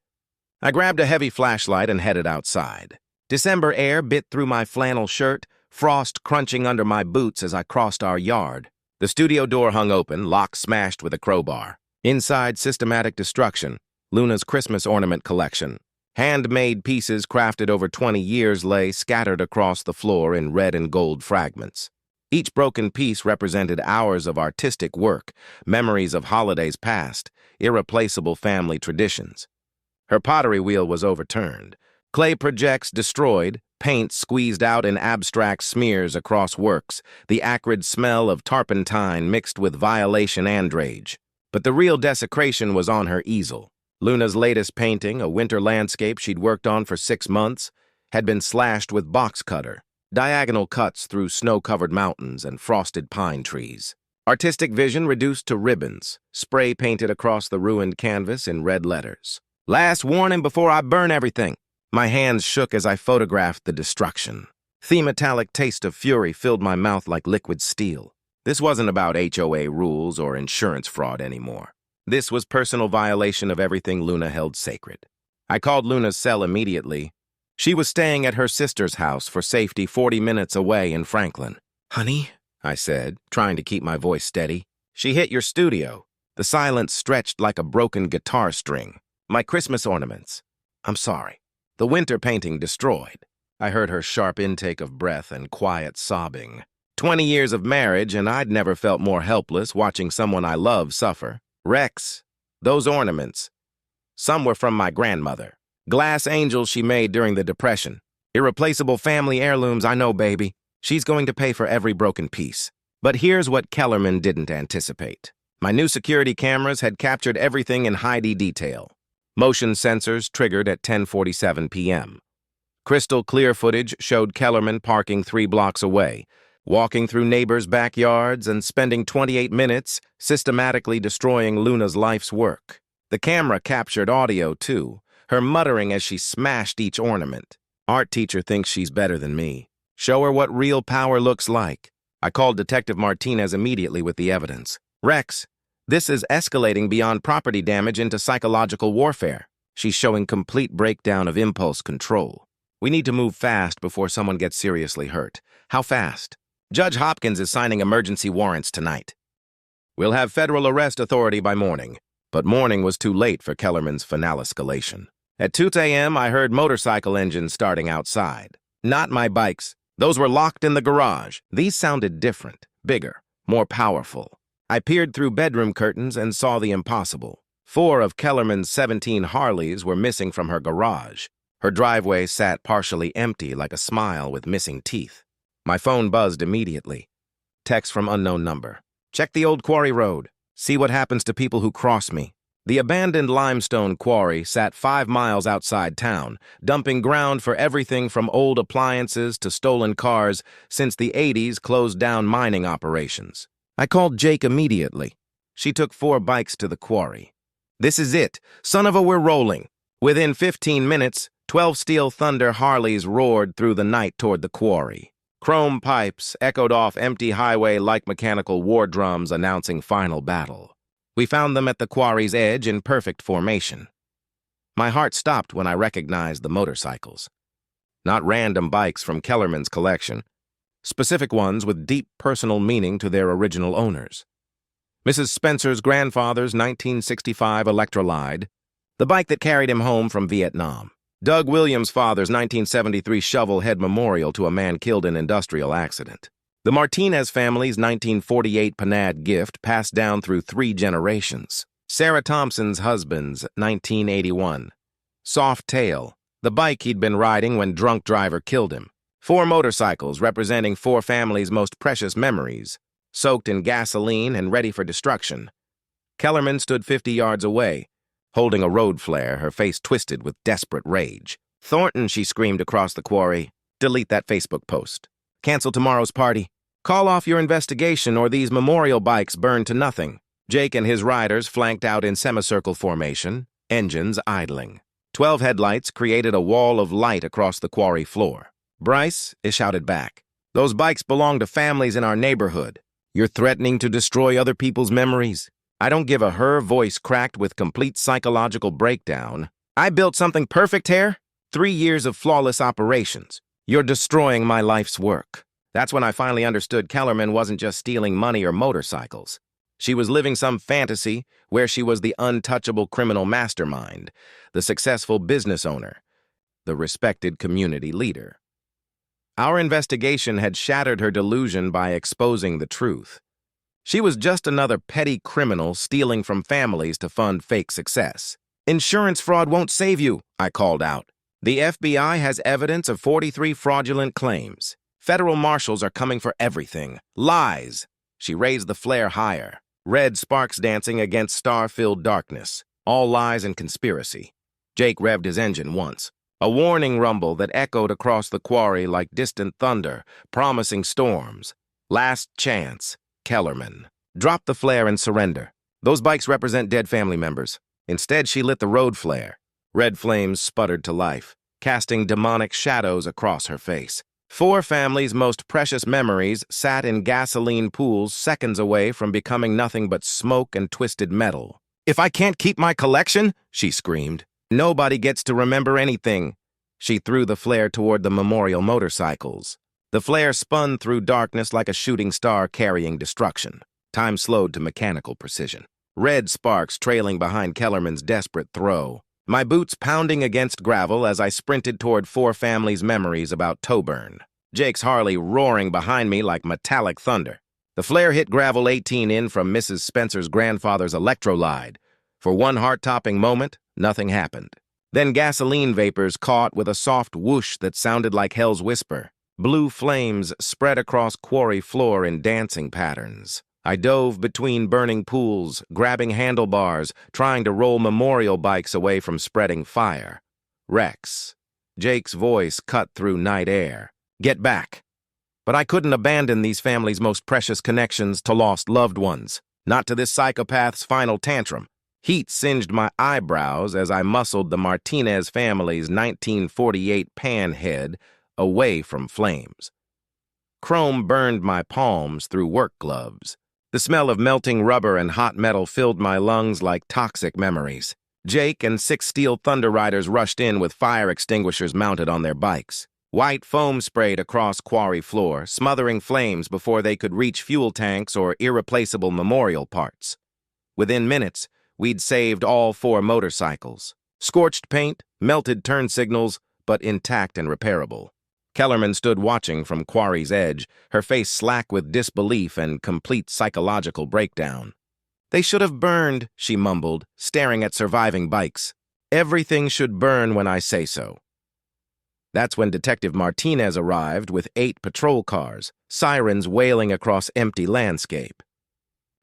I grabbed a heavy flashlight and headed outside. December air bit through my flannel shirt, frost crunching under my boots as I crossed our yard. The studio door hung open, lock smashed with a crowbar. Inside, systematic destruction, Luna's Christmas ornament collection. Handmade pieces crafted over 20 years lay scattered across the floor in red and gold fragments. Each broken piece represented hours of artistic work, memories of holidays past, irreplaceable family traditions. Her pottery wheel was overturned. Clay projects destroyed, paint squeezed out in abstract smears across works, the acrid smell of turpentine mixed with violation and rage. But the real desecration was on her easel. Luna's latest painting, a winter landscape she'd worked on for 6 months, had been slashed with box cutter, diagonal cuts through snow-covered mountains and frosted pine trees. Artistic vision reduced to ribbons, spray painted across the ruined canvas in red letters. Last warning before I burn everything. My hands shook as I photographed the destruction. The metallic taste of fury filled my mouth like liquid steel. This wasn't about HOA rules or insurance fraud anymore. This was personal violation of everything Luna held sacred. I called Luna's cell immediately. She was staying at her sister's house for safety 40 minutes away in Franklin. "Honey," I said, trying to keep my voice steady. "She hit your studio." The silence stretched like a broken guitar string. "My Christmas ornaments. I'm sorry. The winter painting destroyed." I heard her sharp intake of breath and quiet sobbing. 20 years of marriage, and I'd never felt more helpless watching someone I love suffer. "Rex, those ornaments. Some were from my grandmother. Glass angels she made during the Depression. Irreplaceable family heirlooms, I know, baby. She's going to pay for every broken piece." But here's what Kellerman didn't anticipate. My new security cameras had captured everything in high detail. Motion sensors triggered at 10:47 p.m. Crystal clear footage showed Kellerman parking 3 blocks away, walking through neighbors' backyards and spending 28 minutes systematically destroying Luna's life's work. The camera captured audio, too, her muttering as she smashed each ornament. Art teacher thinks she's better than me. Show her what real power looks like. I called Detective Martinez immediately with the evidence. "Rex, this is escalating beyond property damage into psychological warfare." She's showing complete breakdown of impulse control. "We need to move fast before someone gets seriously hurt." "How fast?" "Judge Hopkins is signing emergency warrants tonight. We'll have federal arrest authority by morning." But morning was too late for Kellerman's finale escalation. At 2 a.m., I heard motorcycle engines starting outside. Not my bikes. Those were locked in the garage. These sounded different, bigger, more powerful. I peered through bedroom curtains and saw the impossible. 4 of Kellerman's 17 Harleys were missing from her garage. Her driveway sat partially empty like a smile with missing teeth. My phone buzzed immediately. Text from unknown number. Check the old quarry road. See what happens to people who cross me. The abandoned limestone quarry sat 5 miles outside town, dumping ground for everything from old appliances to stolen cars since the 80s closed down mining operations. I called Jake immediately. She took 4 bikes to the quarry. This is it. Son of a, we're rolling. Within 15 minutes, 12 Steel Thunder Harleys roared through the night toward the quarry. Chrome pipes echoed off empty highway like mechanical war drums announcing final battle. We found them at the quarry's edge in perfect formation. My heart stopped when I recognized the motorcycles. Not random bikes from Kellerman's collection. Specific ones with deep personal meaning to their original owners. Mrs. Spencer's grandfather's 1965 Electrolide, the bike that carried him home from Vietnam. Doug Williams' father's 1973 shovel-head memorial to a man killed in industrial accident. The Martinez family's 1948 Panad gift passed down through 3 generations. Sarah Thompson's husband's 1981. Soft Tail, the bike he'd been riding when drunk driver killed him. 4 motorcycles representing 4 families' most precious memories, soaked in gasoline and ready for destruction. Kellerman stood 50 yards away, holding a road flare, her face twisted with desperate rage. Thornton, she screamed across the quarry. Delete that Facebook post. Cancel tomorrow's party. Call off your investigation or these memorial bikes burn to nothing. Jake and his riders flanked out in semicircle formation, engines idling. 12 headlights created a wall of light across the quarry floor. Bryce, it shouted back. Those bikes belong to families in our neighborhood. You're threatening to destroy other people's memories. I don't give a her, voice cracked with complete psychological breakdown. I built something perfect here? 3 years of flawless operations. You're destroying my life's work. That's when I finally understood Kellerman wasn't just stealing money or motorcycles. She was living some fantasy where she was the untouchable criminal mastermind, the successful business owner, the respected community leader. Our investigation had shattered her delusion by exposing the truth. She was just another petty criminal stealing from families to fund fake success. Insurance fraud won't save you, I called out. The FBI has evidence of 43 fraudulent claims. Federal marshals are coming for everything. Lies. She raised the flare higher. Red sparks dancing against star-filled darkness. All lies and conspiracy. Jake revved his engine once. A warning rumble that echoed across the quarry like distant thunder, promising storms. Last chance. Kellerman. Drop the flare and surrender. Those bikes represent dead family members. Instead, she lit the road flare. Red flames sputtered to life, casting demonic shadows across her face. 4 families' most precious memories sat in gasoline pools seconds away from becoming nothing but smoke and twisted metal. If I can't keep my collection, she screamed, nobody gets to remember anything. She threw the flare toward the memorial motorcycles. The flare spun through darkness like a shooting star carrying destruction. Time slowed to mechanical precision. Red sparks trailing behind Kellerman's desperate throw. My boots pounding against gravel as I sprinted toward 4 families' memories about toe burn. Jake's Harley roaring behind me like metallic thunder. The flare hit gravel 18 in from Mrs. Spencer's grandfather's Electrolide. For one heart-topping moment, nothing happened. Then gasoline vapors caught with a soft whoosh that sounded like hell's whisper. Blue flames spread across quarry floor in dancing patterns. I dove between burning pools, grabbing handlebars, trying to roll memorial bikes away from spreading fire. Rex. Jake's voice cut through night air. Get back. But I couldn't abandon these families' most precious connections to lost loved ones. Not to this psychopath's final tantrum. Heat singed my eyebrows as I muscled the Martinez family's 1948 panhead away from flames. Chrome burned my palms through work gloves. The smell of melting rubber and hot metal filled my lungs like toxic memories. Jake and 6 Steel Thunder Riders rushed in with fire extinguishers mounted on their bikes. White foam sprayed across quarry floor, smothering flames before they could reach fuel tanks or irreplaceable memorial parts. Within minutes, we'd saved all 4 motorcycles. Scorched paint, melted turn signals, but intact and repairable. Kellerman stood watching from Quarry's edge, her face slack with disbelief and complete psychological breakdown. "They should have burned," she mumbled, staring at surviving bikes. "Everything should burn when I say so." That's when Detective Martinez arrived with 8 patrol cars, sirens wailing across empty landscape.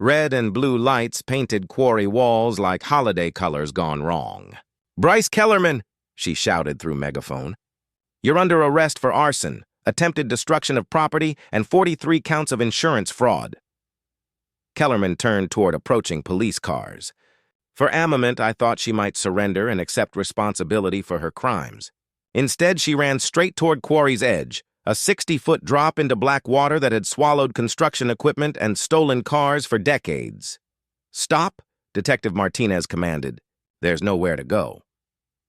Red and blue lights painted quarry walls like holiday colors gone wrong. "Bryce Kellerman," she shouted through megaphone. "You're under arrest for arson, attempted destruction of property, and 43 counts of insurance fraud." Kellerman turned toward approaching police cars. For a moment, I thought she might surrender and accept responsibility for her crimes. Instead, she ran straight toward Quarry's edge, a 60-foot drop into black water that had swallowed construction equipment and stolen cars for decades. "Stop," Detective Martinez commanded. "There's nowhere to go."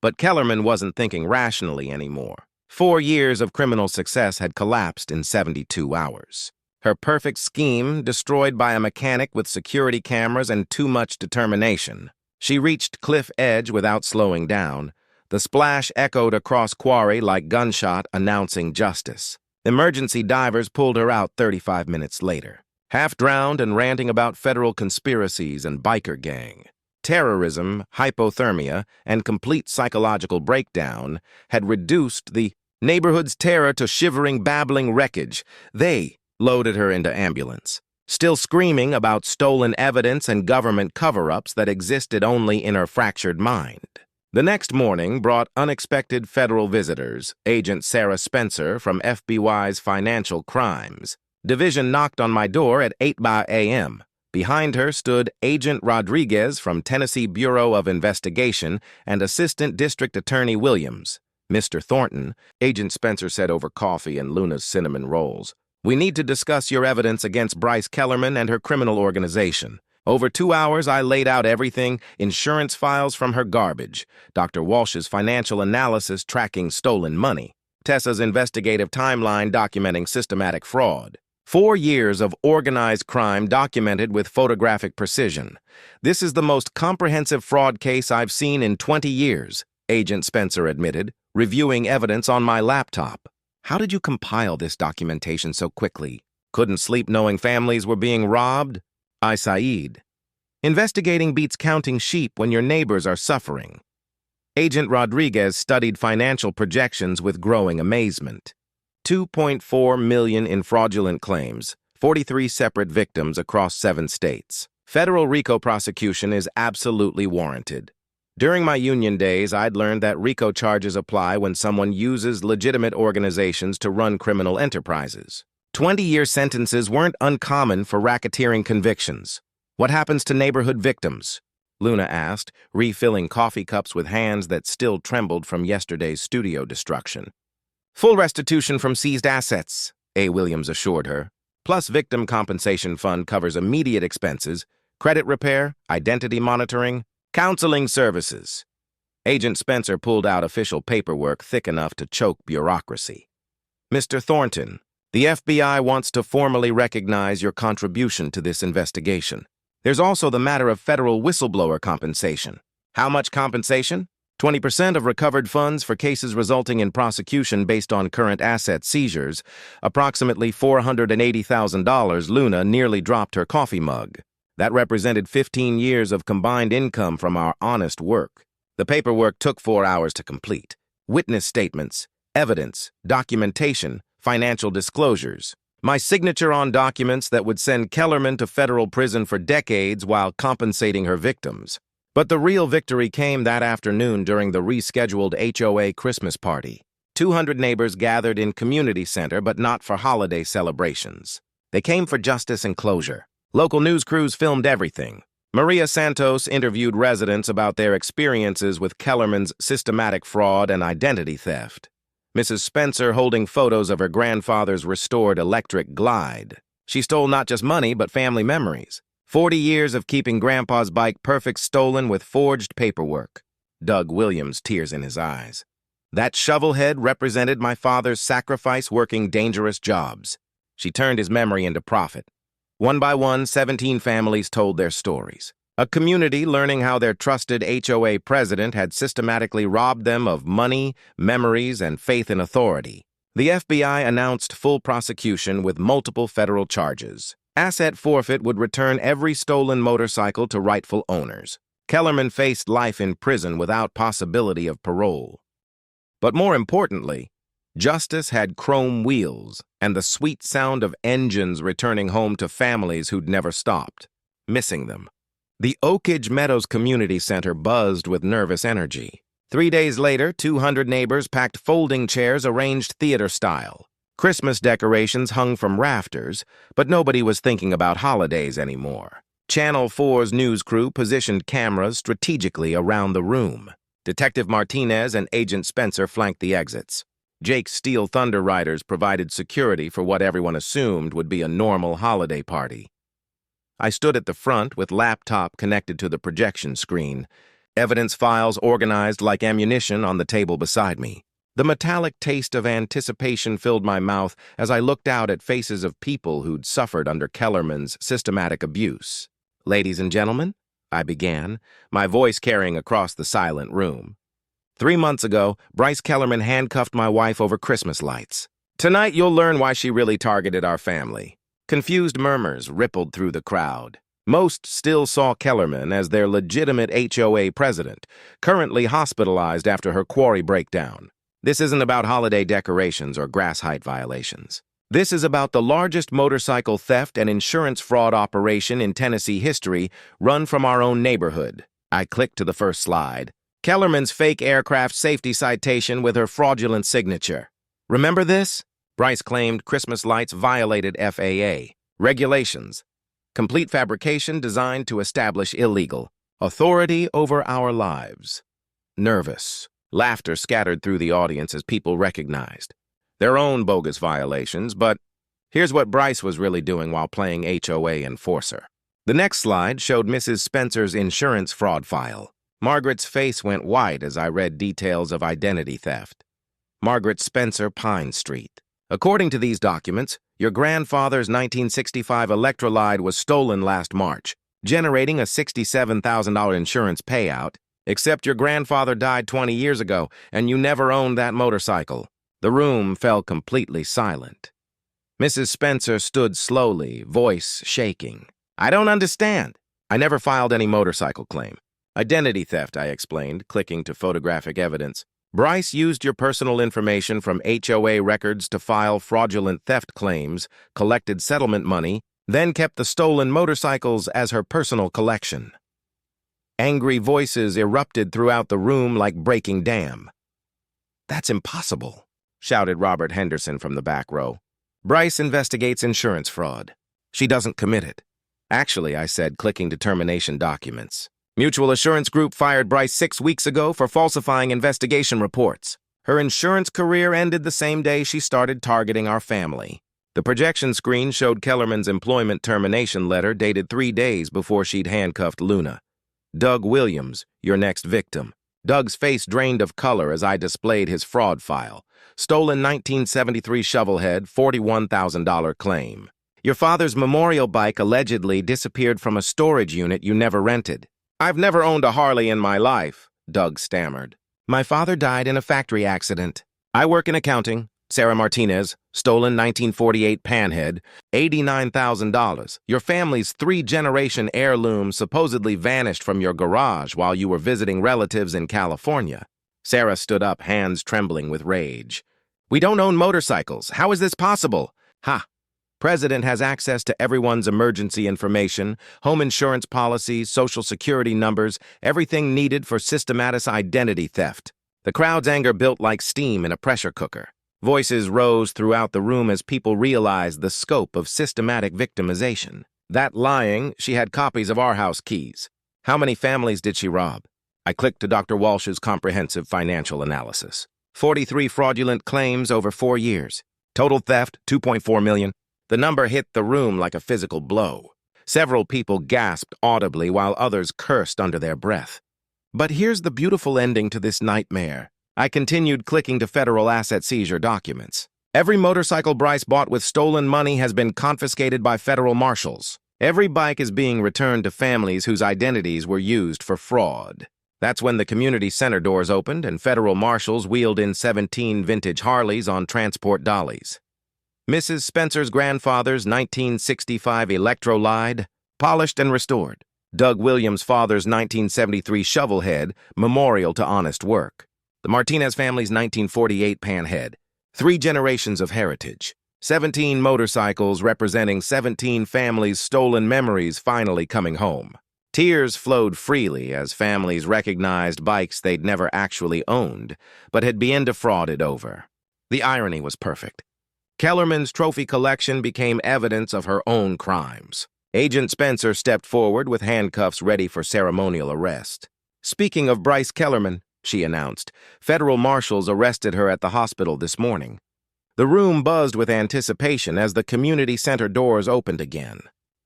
But Kellerman wasn't thinking rationally anymore. 4 years of criminal success had collapsed in 72 hours. Her perfect scheme destroyed by a mechanic with security cameras and too much determination. She reached cliff edge without slowing down. The splash echoed across Quarry like gunshot announcing justice. Emergency divers pulled her out 35 minutes later, half-drowned and ranting about federal conspiracies and biker gang. Terrorism, hypothermia, and complete psychological breakdown had reduced the neighborhood's terror to shivering, babbling wreckage. They loaded her into ambulance, still screaming about stolen evidence and government cover-ups that existed only in her fractured mind. The next morning brought unexpected federal visitors. Agent Sarah Spencer from FBI's Financial Crimes Division knocked on my door at 8 a.m. Behind her stood Agent Rodriguez from Tennessee Bureau of Investigation and Assistant District Attorney Williams. "Mr. Thornton," Agent Spencer said over coffee and Luna's cinnamon rolls, "we need to discuss your evidence against Bryce Kellerman and her criminal organization. Over 2 hours, I laid out everything, insurance files from her garbage, Dr. Walsh's financial analysis tracking stolen money, Tessa's investigative timeline documenting systematic fraud. 4 years of organized crime documented with photographic precision. This is the most comprehensive fraud case I've seen in 20 years, Agent Spencer admitted, reviewing evidence on my laptop. "How did you compile this documentation so quickly? Couldn't sleep knowing families were being robbed?" I sighed. "Investigating beats counting sheep when your neighbors are suffering." Agent Rodriguez studied financial projections with growing amazement. 2.4 million in fraudulent claims, 43 separate victims across 7 states. Federal RICO prosecution is absolutely warranted. During my union days, I'd learned that RICO charges apply when someone uses legitimate organizations to run criminal enterprises. 20-year sentences weren't uncommon for racketeering convictions. "What happens to neighborhood victims?" Luna asked, refilling coffee cups with hands that still trembled from yesterday's studio destruction. "Full restitution from seized assets," A. Williams assured her. "Plus victim compensation fund covers immediate expenses, credit repair, identity monitoring, counseling services." Agent Spencer pulled out official paperwork thick enough to choke bureaucracy. "Mr. Thornton, the FBI wants to formally recognize your contribution to this investigation. There's also the matter of federal whistleblower compensation." "How much compensation?" 20% of recovered funds for cases resulting in prosecution based on current asset seizures. Approximately $480,000. Luna nearly dropped her coffee mug. That represented 15 years of combined income from our honest work. The paperwork took 4 hours to complete. Witness statements, evidence, documentation, financial disclosures. My signature on documents that would send Kellerman to federal prison for decades while compensating her victims. But the real victory came that afternoon during the rescheduled HOA Christmas party. 200 neighbors gathered in community center, but not for holiday celebrations. They came for justice and closure. Local news crews filmed everything. Maria Santos interviewed residents about their experiences with Kellerman's systematic fraud and identity theft. Mrs. Spencer holding photos of her grandfather's restored electric glide. She stole not just money, but family memories. 40 years of keeping Grandpa's bike perfect stolen with forged paperwork. Doug Williams, tears in his eyes. That shovelhead represented my father's sacrifice working dangerous jobs. She turned his memory into profit. One by one, 17 families told their stories. A community learning how their trusted HOA president had systematically robbed them of money, memories, and faith in authority. The FBI announced full prosecution with multiple federal charges. Asset forfeit would return every stolen motorcycle to rightful owners. Kellerman faced life in prison without possibility of parole. But more importantly, justice had chrome wheels and the sweet sound of engines returning home to families who'd never stopped, missing them. The Oakage Meadows Community Center buzzed with nervous energy. 3 days later, 200 neighbors packed folding chairs arranged theater-style. Christmas decorations hung from rafters, but nobody was thinking about holidays anymore. Channel 4's news crew positioned cameras strategically around the room. Detective Martinez and Agent Spencer flanked the exits. Jake's Steel Thunder Riders provided security for what everyone assumed would be a normal holiday party. I stood at the front with laptop connected to the projection screen, evidence files organized like ammunition on the table beside me. The metallic taste of anticipation filled my mouth as I looked out at faces of people who'd suffered under Kellerman's systematic abuse. "Ladies and gentlemen," I began, my voice carrying across the silent room. 3 months ago, Bryce Kellerman handcuffed my wife over Christmas lights. Tonight, you'll learn why she really targeted our family. Confused murmurs rippled through the crowd. Most still saw Kellerman as their legitimate HOA president, currently hospitalized after her quarry breakdown. This isn't about holiday decorations or grass height violations. This is about the largest motorcycle theft and insurance fraud operation in Tennessee history run from our own neighborhood. I clicked to the first slide. Kellerman's fake aircraft safety citation with her fraudulent signature. "Remember this?" Bryce claimed Christmas lights violated FAA regulations. Complete fabrication designed to establish illegal authority over our lives. Nervous. Laughter scattered through the audience as people recognized their own bogus violations, but here's what Bryce was really doing while playing HOA enforcer. The next slide showed Mrs. Spencer's insurance fraud file. Margaret's face went white as I read details of identity theft. Margaret Spencer, Pine Street. According to these documents, your grandfather's 1965 Electrolite was stolen last March, generating a $67,000 insurance payout, except your grandfather died 20 years ago, and you never owned that motorcycle. The room fell completely silent. Mrs. Spencer stood slowly, voice shaking. "I don't understand. I never filed any motorcycle claim." "Identity theft," I explained, clicking to photographic evidence. "Bryce used your personal information from HOA records to file fraudulent theft claims, collected settlement money, then kept the stolen motorcycles as her personal collection." Angry voices erupted throughout the room like breaking dam. "That's impossible," shouted Robert Henderson from the back row. "Bryce investigates insurance fraud. She doesn't commit it." "Actually," I said, clicking to termination documents. "Mutual Assurance Group fired Bryce 6 weeks ago for falsifying investigation reports. Her insurance career ended the same day she started targeting our family." The projection screen showed Kellerman's employment termination letter dated 3 days before she'd handcuffed Luna. "Doug Williams, your next victim." Doug's face drained of color as I displayed his fraud file. Stolen 1973 shovelhead, $41,000 claim. "Your father's memorial bike allegedly disappeared from a storage unit you never rented." "I've never owned a Harley in my life," Doug stammered. "My father died in a factory accident. I work in accounting. Sarah Martinez, stolen 1948 Panhead, $89,000. Your family's 3-generation heirloom supposedly vanished from your garage while you were visiting relatives in California." Sarah stood up, hands trembling with rage. "We don't own motorcycles. How is this possible?" "Ha! President has access to everyone's emergency information, home insurance policies, social security numbers, everything needed for systematic identity theft." The crowd's anger built like steam in a pressure cooker. Voices rose throughout the room as people realized the scope of systematic victimization. That lying, she had copies of our house keys. How many families did she rob? I clicked to Dr. Walsh's comprehensive financial analysis. 43 fraudulent claims over 4 years. Total theft, $2.4 million. The number hit the room like a physical blow. Several people gasped audibly while others cursed under their breath. But here's the beautiful ending to this nightmare. I continued clicking to federal asset seizure documents. Every motorcycle Bryce bought with stolen money has been confiscated by federal marshals. Every bike is being returned to families whose identities were used for fraud. That's when the community center doors opened and federal marshals wheeled in 17 vintage Harleys on transport dollies. Mrs. Spencer's grandfather's 1965 Electrolide, polished and restored. Doug Williams' father's 1973 Shovelhead, memorial to honest work. The Martinez family's 1948 Panhead, 3 generations of heritage. 17 motorcycles representing 17 families' stolen memories finally coming home. Tears flowed freely as families recognized bikes they'd never actually owned, but had been defrauded over. The irony was perfect. Kellerman's trophy collection became evidence of her own crimes. Agent Spencer stepped forward with handcuffs ready for ceremonial arrest. "Speaking of Bryce Kellerman," she announced, "federal marshals arrested her at the hospital this morning." The room buzzed with anticipation as the community center doors opened again.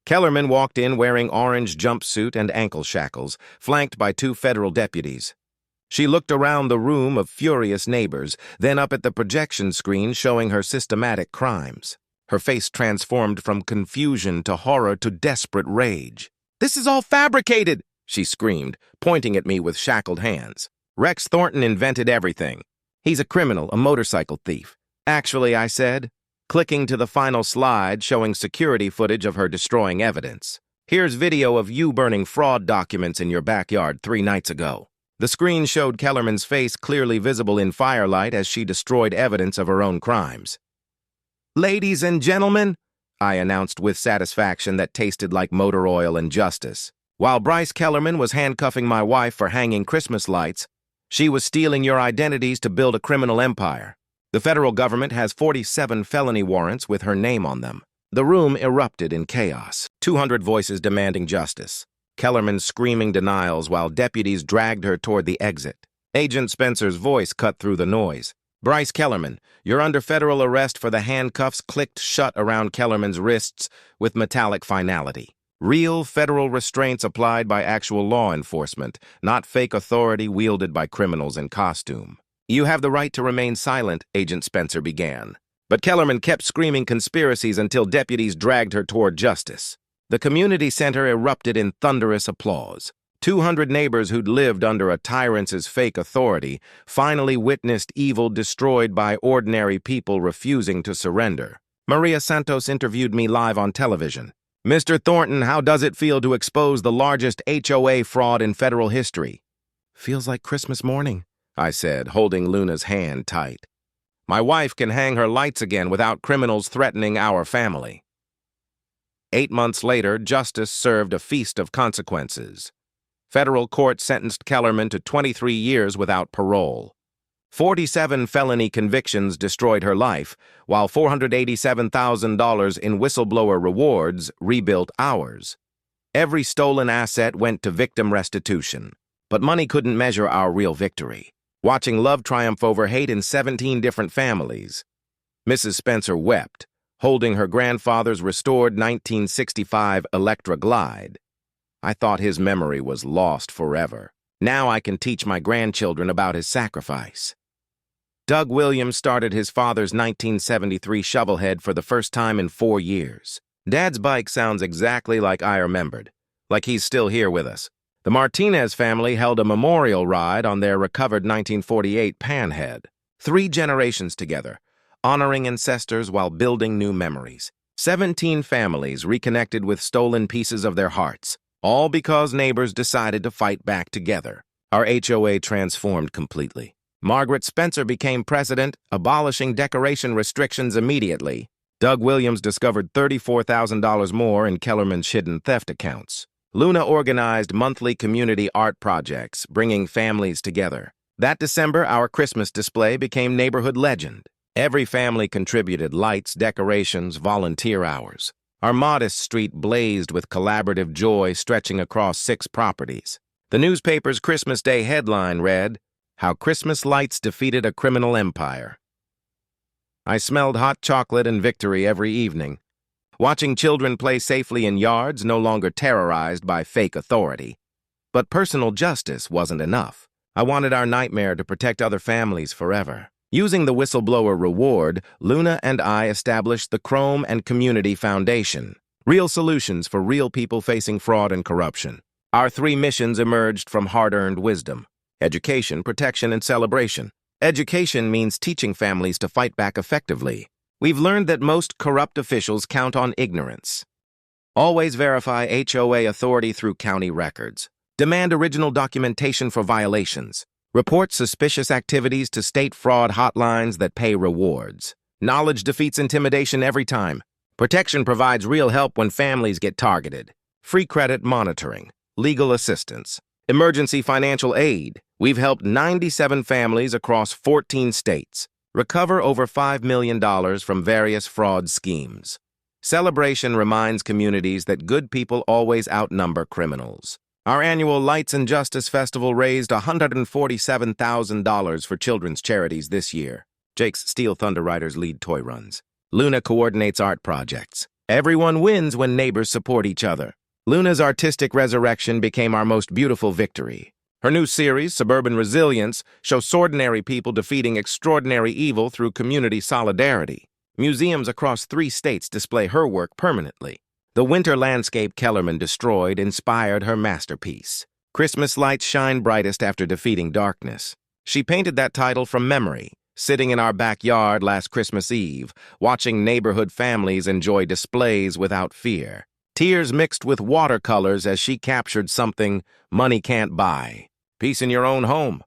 Kellerman walked in wearing orange jumpsuit and ankle shackles, flanked by 2 federal deputies. She looked around the room of furious neighbors, then up at the projection screen showing her systematic crimes. Her face transformed from confusion to horror to desperate rage. "This is all fabricated!" she screamed, pointing at me with shackled hands. "Rex Thornton invented everything. He's a criminal, a motorcycle thief." "Actually," I said, clicking to the final slide showing security footage of her destroying evidence. "Here's video of you burning fraud documents in your backyard 3 nights ago." The screen showed Kellerman's face clearly visible in firelight as she destroyed evidence of her own crimes. "Ladies and gentlemen," I announced with satisfaction that tasted like motor oil and justice. "While Bryce Kellerman was handcuffing my wife for hanging Christmas lights, she was stealing your identities to build a criminal empire. The federal government has 47 felony warrants with her name on them." The room erupted in chaos, 200 voices demanding justice. Kellerman screaming denials while deputies dragged her toward the exit. Agent Spencer's voice cut through the noise. "Bryce Kellerman, you're under federal arrest for the handcuffs clicked shut around Kellerman's wrists with metallic finality. Real federal restraints applied by actual law enforcement, not fake authority wielded by criminals in costume." "You have the right to remain silent," Agent Spencer began. But Kellerman kept screaming conspiracies until deputies dragged her toward justice. The community center erupted in thunderous applause. 200 neighbors who'd lived under a tyrant's fake authority finally witnessed evil destroyed by ordinary people refusing to surrender. Maria Santos interviewed me live on television. "Mr. Thornton, how does it feel to expose the largest HOA fraud in federal history?" "Feels like Christmas morning," I said, holding Luna's hand tight. "My wife can hang her lights again without criminals threatening our family." 8 months later, justice served a feast of consequences. Federal court sentenced Kellerman to 23 years without parole. 47 felony convictions destroyed her life, while $487,000 in whistleblower rewards rebuilt ours. Every stolen asset went to victim restitution, but money couldn't measure our real victory. Watching love triumph over hate in 17 different families. Mrs. Spencer wept, holding her grandfather's restored 1965 Electra Glide. I thought his memory was lost forever. Now I can teach my grandchildren about his sacrifice. Doug Williams started his father's 1973 Shovelhead for the first time in 4 years. Dad's bike sounds exactly like I remembered, like he's still here with us. The Martinez family held a memorial ride on their recovered 1948 Panhead. 3 generations together, honoring ancestors while building new memories. 17 families reconnected with stolen pieces of their hearts, all because neighbors decided to fight back together. Our HOA transformed completely. Margaret Spencer became president, abolishing decoration restrictions immediately. Doug Williams discovered $34,000 more in Kellerman's hidden theft accounts. Luna organized monthly community art projects, bringing families together. That December, our Christmas display became neighborhood legend. Every family contributed lights, decorations, volunteer hours. Our modest street blazed with collaborative joy stretching across 6 properties. The newspaper's Christmas Day headline read, "How Christmas Lights Defeated a Criminal Empire." I smelled hot chocolate and victory every evening. Watching children play safely in yards no longer terrorized by fake authority. But personal justice wasn't enough. I wanted our nightmare to protect other families forever. Using the whistleblower reward, Luna and I established the Chrome and Community Foundation. Real solutions for real people facing fraud and corruption. Our three missions emerged from hard-earned wisdom: education, protection, and celebration. Education means teaching families to fight back effectively. We've learned that most corrupt officials count on ignorance. Always verify HOA authority through county records. Demand original documentation for violations. Report suspicious activities to state fraud hotlines that pay rewards. Knowledge defeats intimidation every time. Protection provides real help when families get targeted. Free credit monitoring. Legal assistance. Emergency financial aid. We've helped 97 families across 14 states recover over $5 million from various fraud schemes. Celebration reminds communities that good people always outnumber criminals. Our annual Lights and Justice Festival raised $147,000 for children's charities this year. Jake's Steel Thunder Riders lead toy runs. Luna coordinates art projects. Everyone wins when neighbors support each other. Luna's artistic resurrection became our most beautiful victory. Her new series, Suburban Resilience, shows ordinary people defeating extraordinary evil through community solidarity. Museums across 3 states display her work permanently. The winter landscape Kellerman destroyed inspired her masterpiece. Christmas lights shine brightest after defeating darkness. She painted that title from memory, sitting in our backyard last Christmas Eve, watching neighborhood families enjoy displays without fear. Tears mixed with watercolors as she captured something money can't buy: peace in your own home.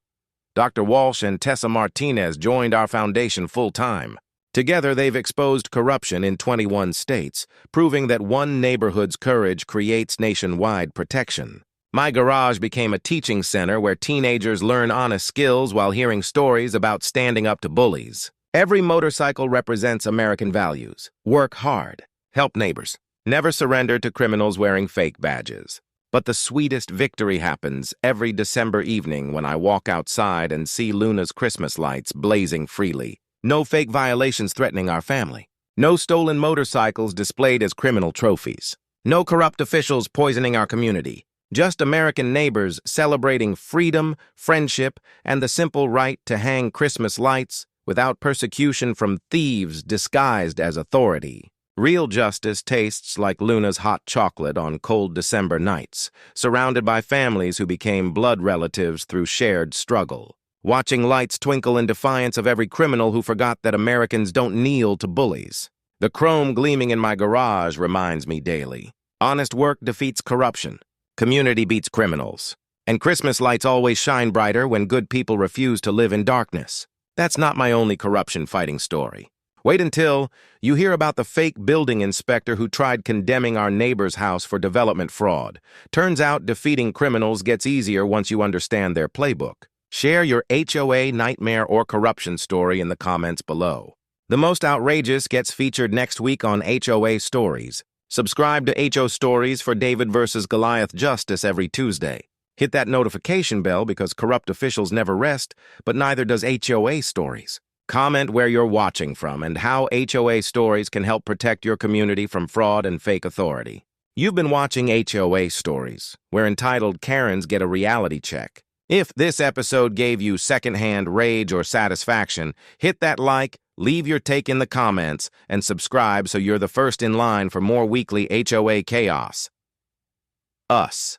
Dr. Walsh and Tessa Martinez joined our foundation full-time. Together, they've exposed corruption in 21 states, proving that one neighborhood's courage creates nationwide protection. My garage became a teaching center where teenagers learn honest skills while hearing stories about standing up to bullies. Every motorcycle represents American values. Work hard. Help neighbors. Never surrender to criminals wearing fake badges. But the sweetest victory happens every December evening when I walk outside and see Luna's Christmas lights blazing freely. No fake violations threatening our family. No stolen motorcycles displayed as criminal trophies. No corrupt officials poisoning our community. Just American neighbors celebrating freedom, friendship, and the simple right to hang Christmas lights without persecution from thieves disguised as authority. Real justice tastes like Luna's hot chocolate on cold December nights, surrounded by families who became blood relatives through shared struggle. Watching lights twinkle in defiance of every criminal who forgot that Americans don't kneel to bullies. The chrome gleaming in my garage reminds me daily. Honest work defeats corruption. Community beats criminals. And Christmas lights always shine brighter when good people refuse to live in darkness. That's not my only corruption-fighting story. Wait until you hear about the fake building inspector who tried condemning our neighbor's house for development fraud. Turns out defeating criminals gets easier once you understand their playbook. Share your HOA nightmare or corruption story in the comments below. The most outrageous gets featured next week on HOA Stories. Subscribe to HO Stories for David vs. Goliath justice every Tuesday. Hit that notification bell because corrupt officials never rest, but neither does HOA Stories. Comment where you're watching from and how HOA Stories can help protect your community from fraud and fake authority. You've been watching HOA Stories, where entitled Karens Get a Reality Check. If this episode gave you secondhand rage or satisfaction, hit that like, leave your take in the comments, and subscribe so you're the first in line for more weekly HOA chaos. Us.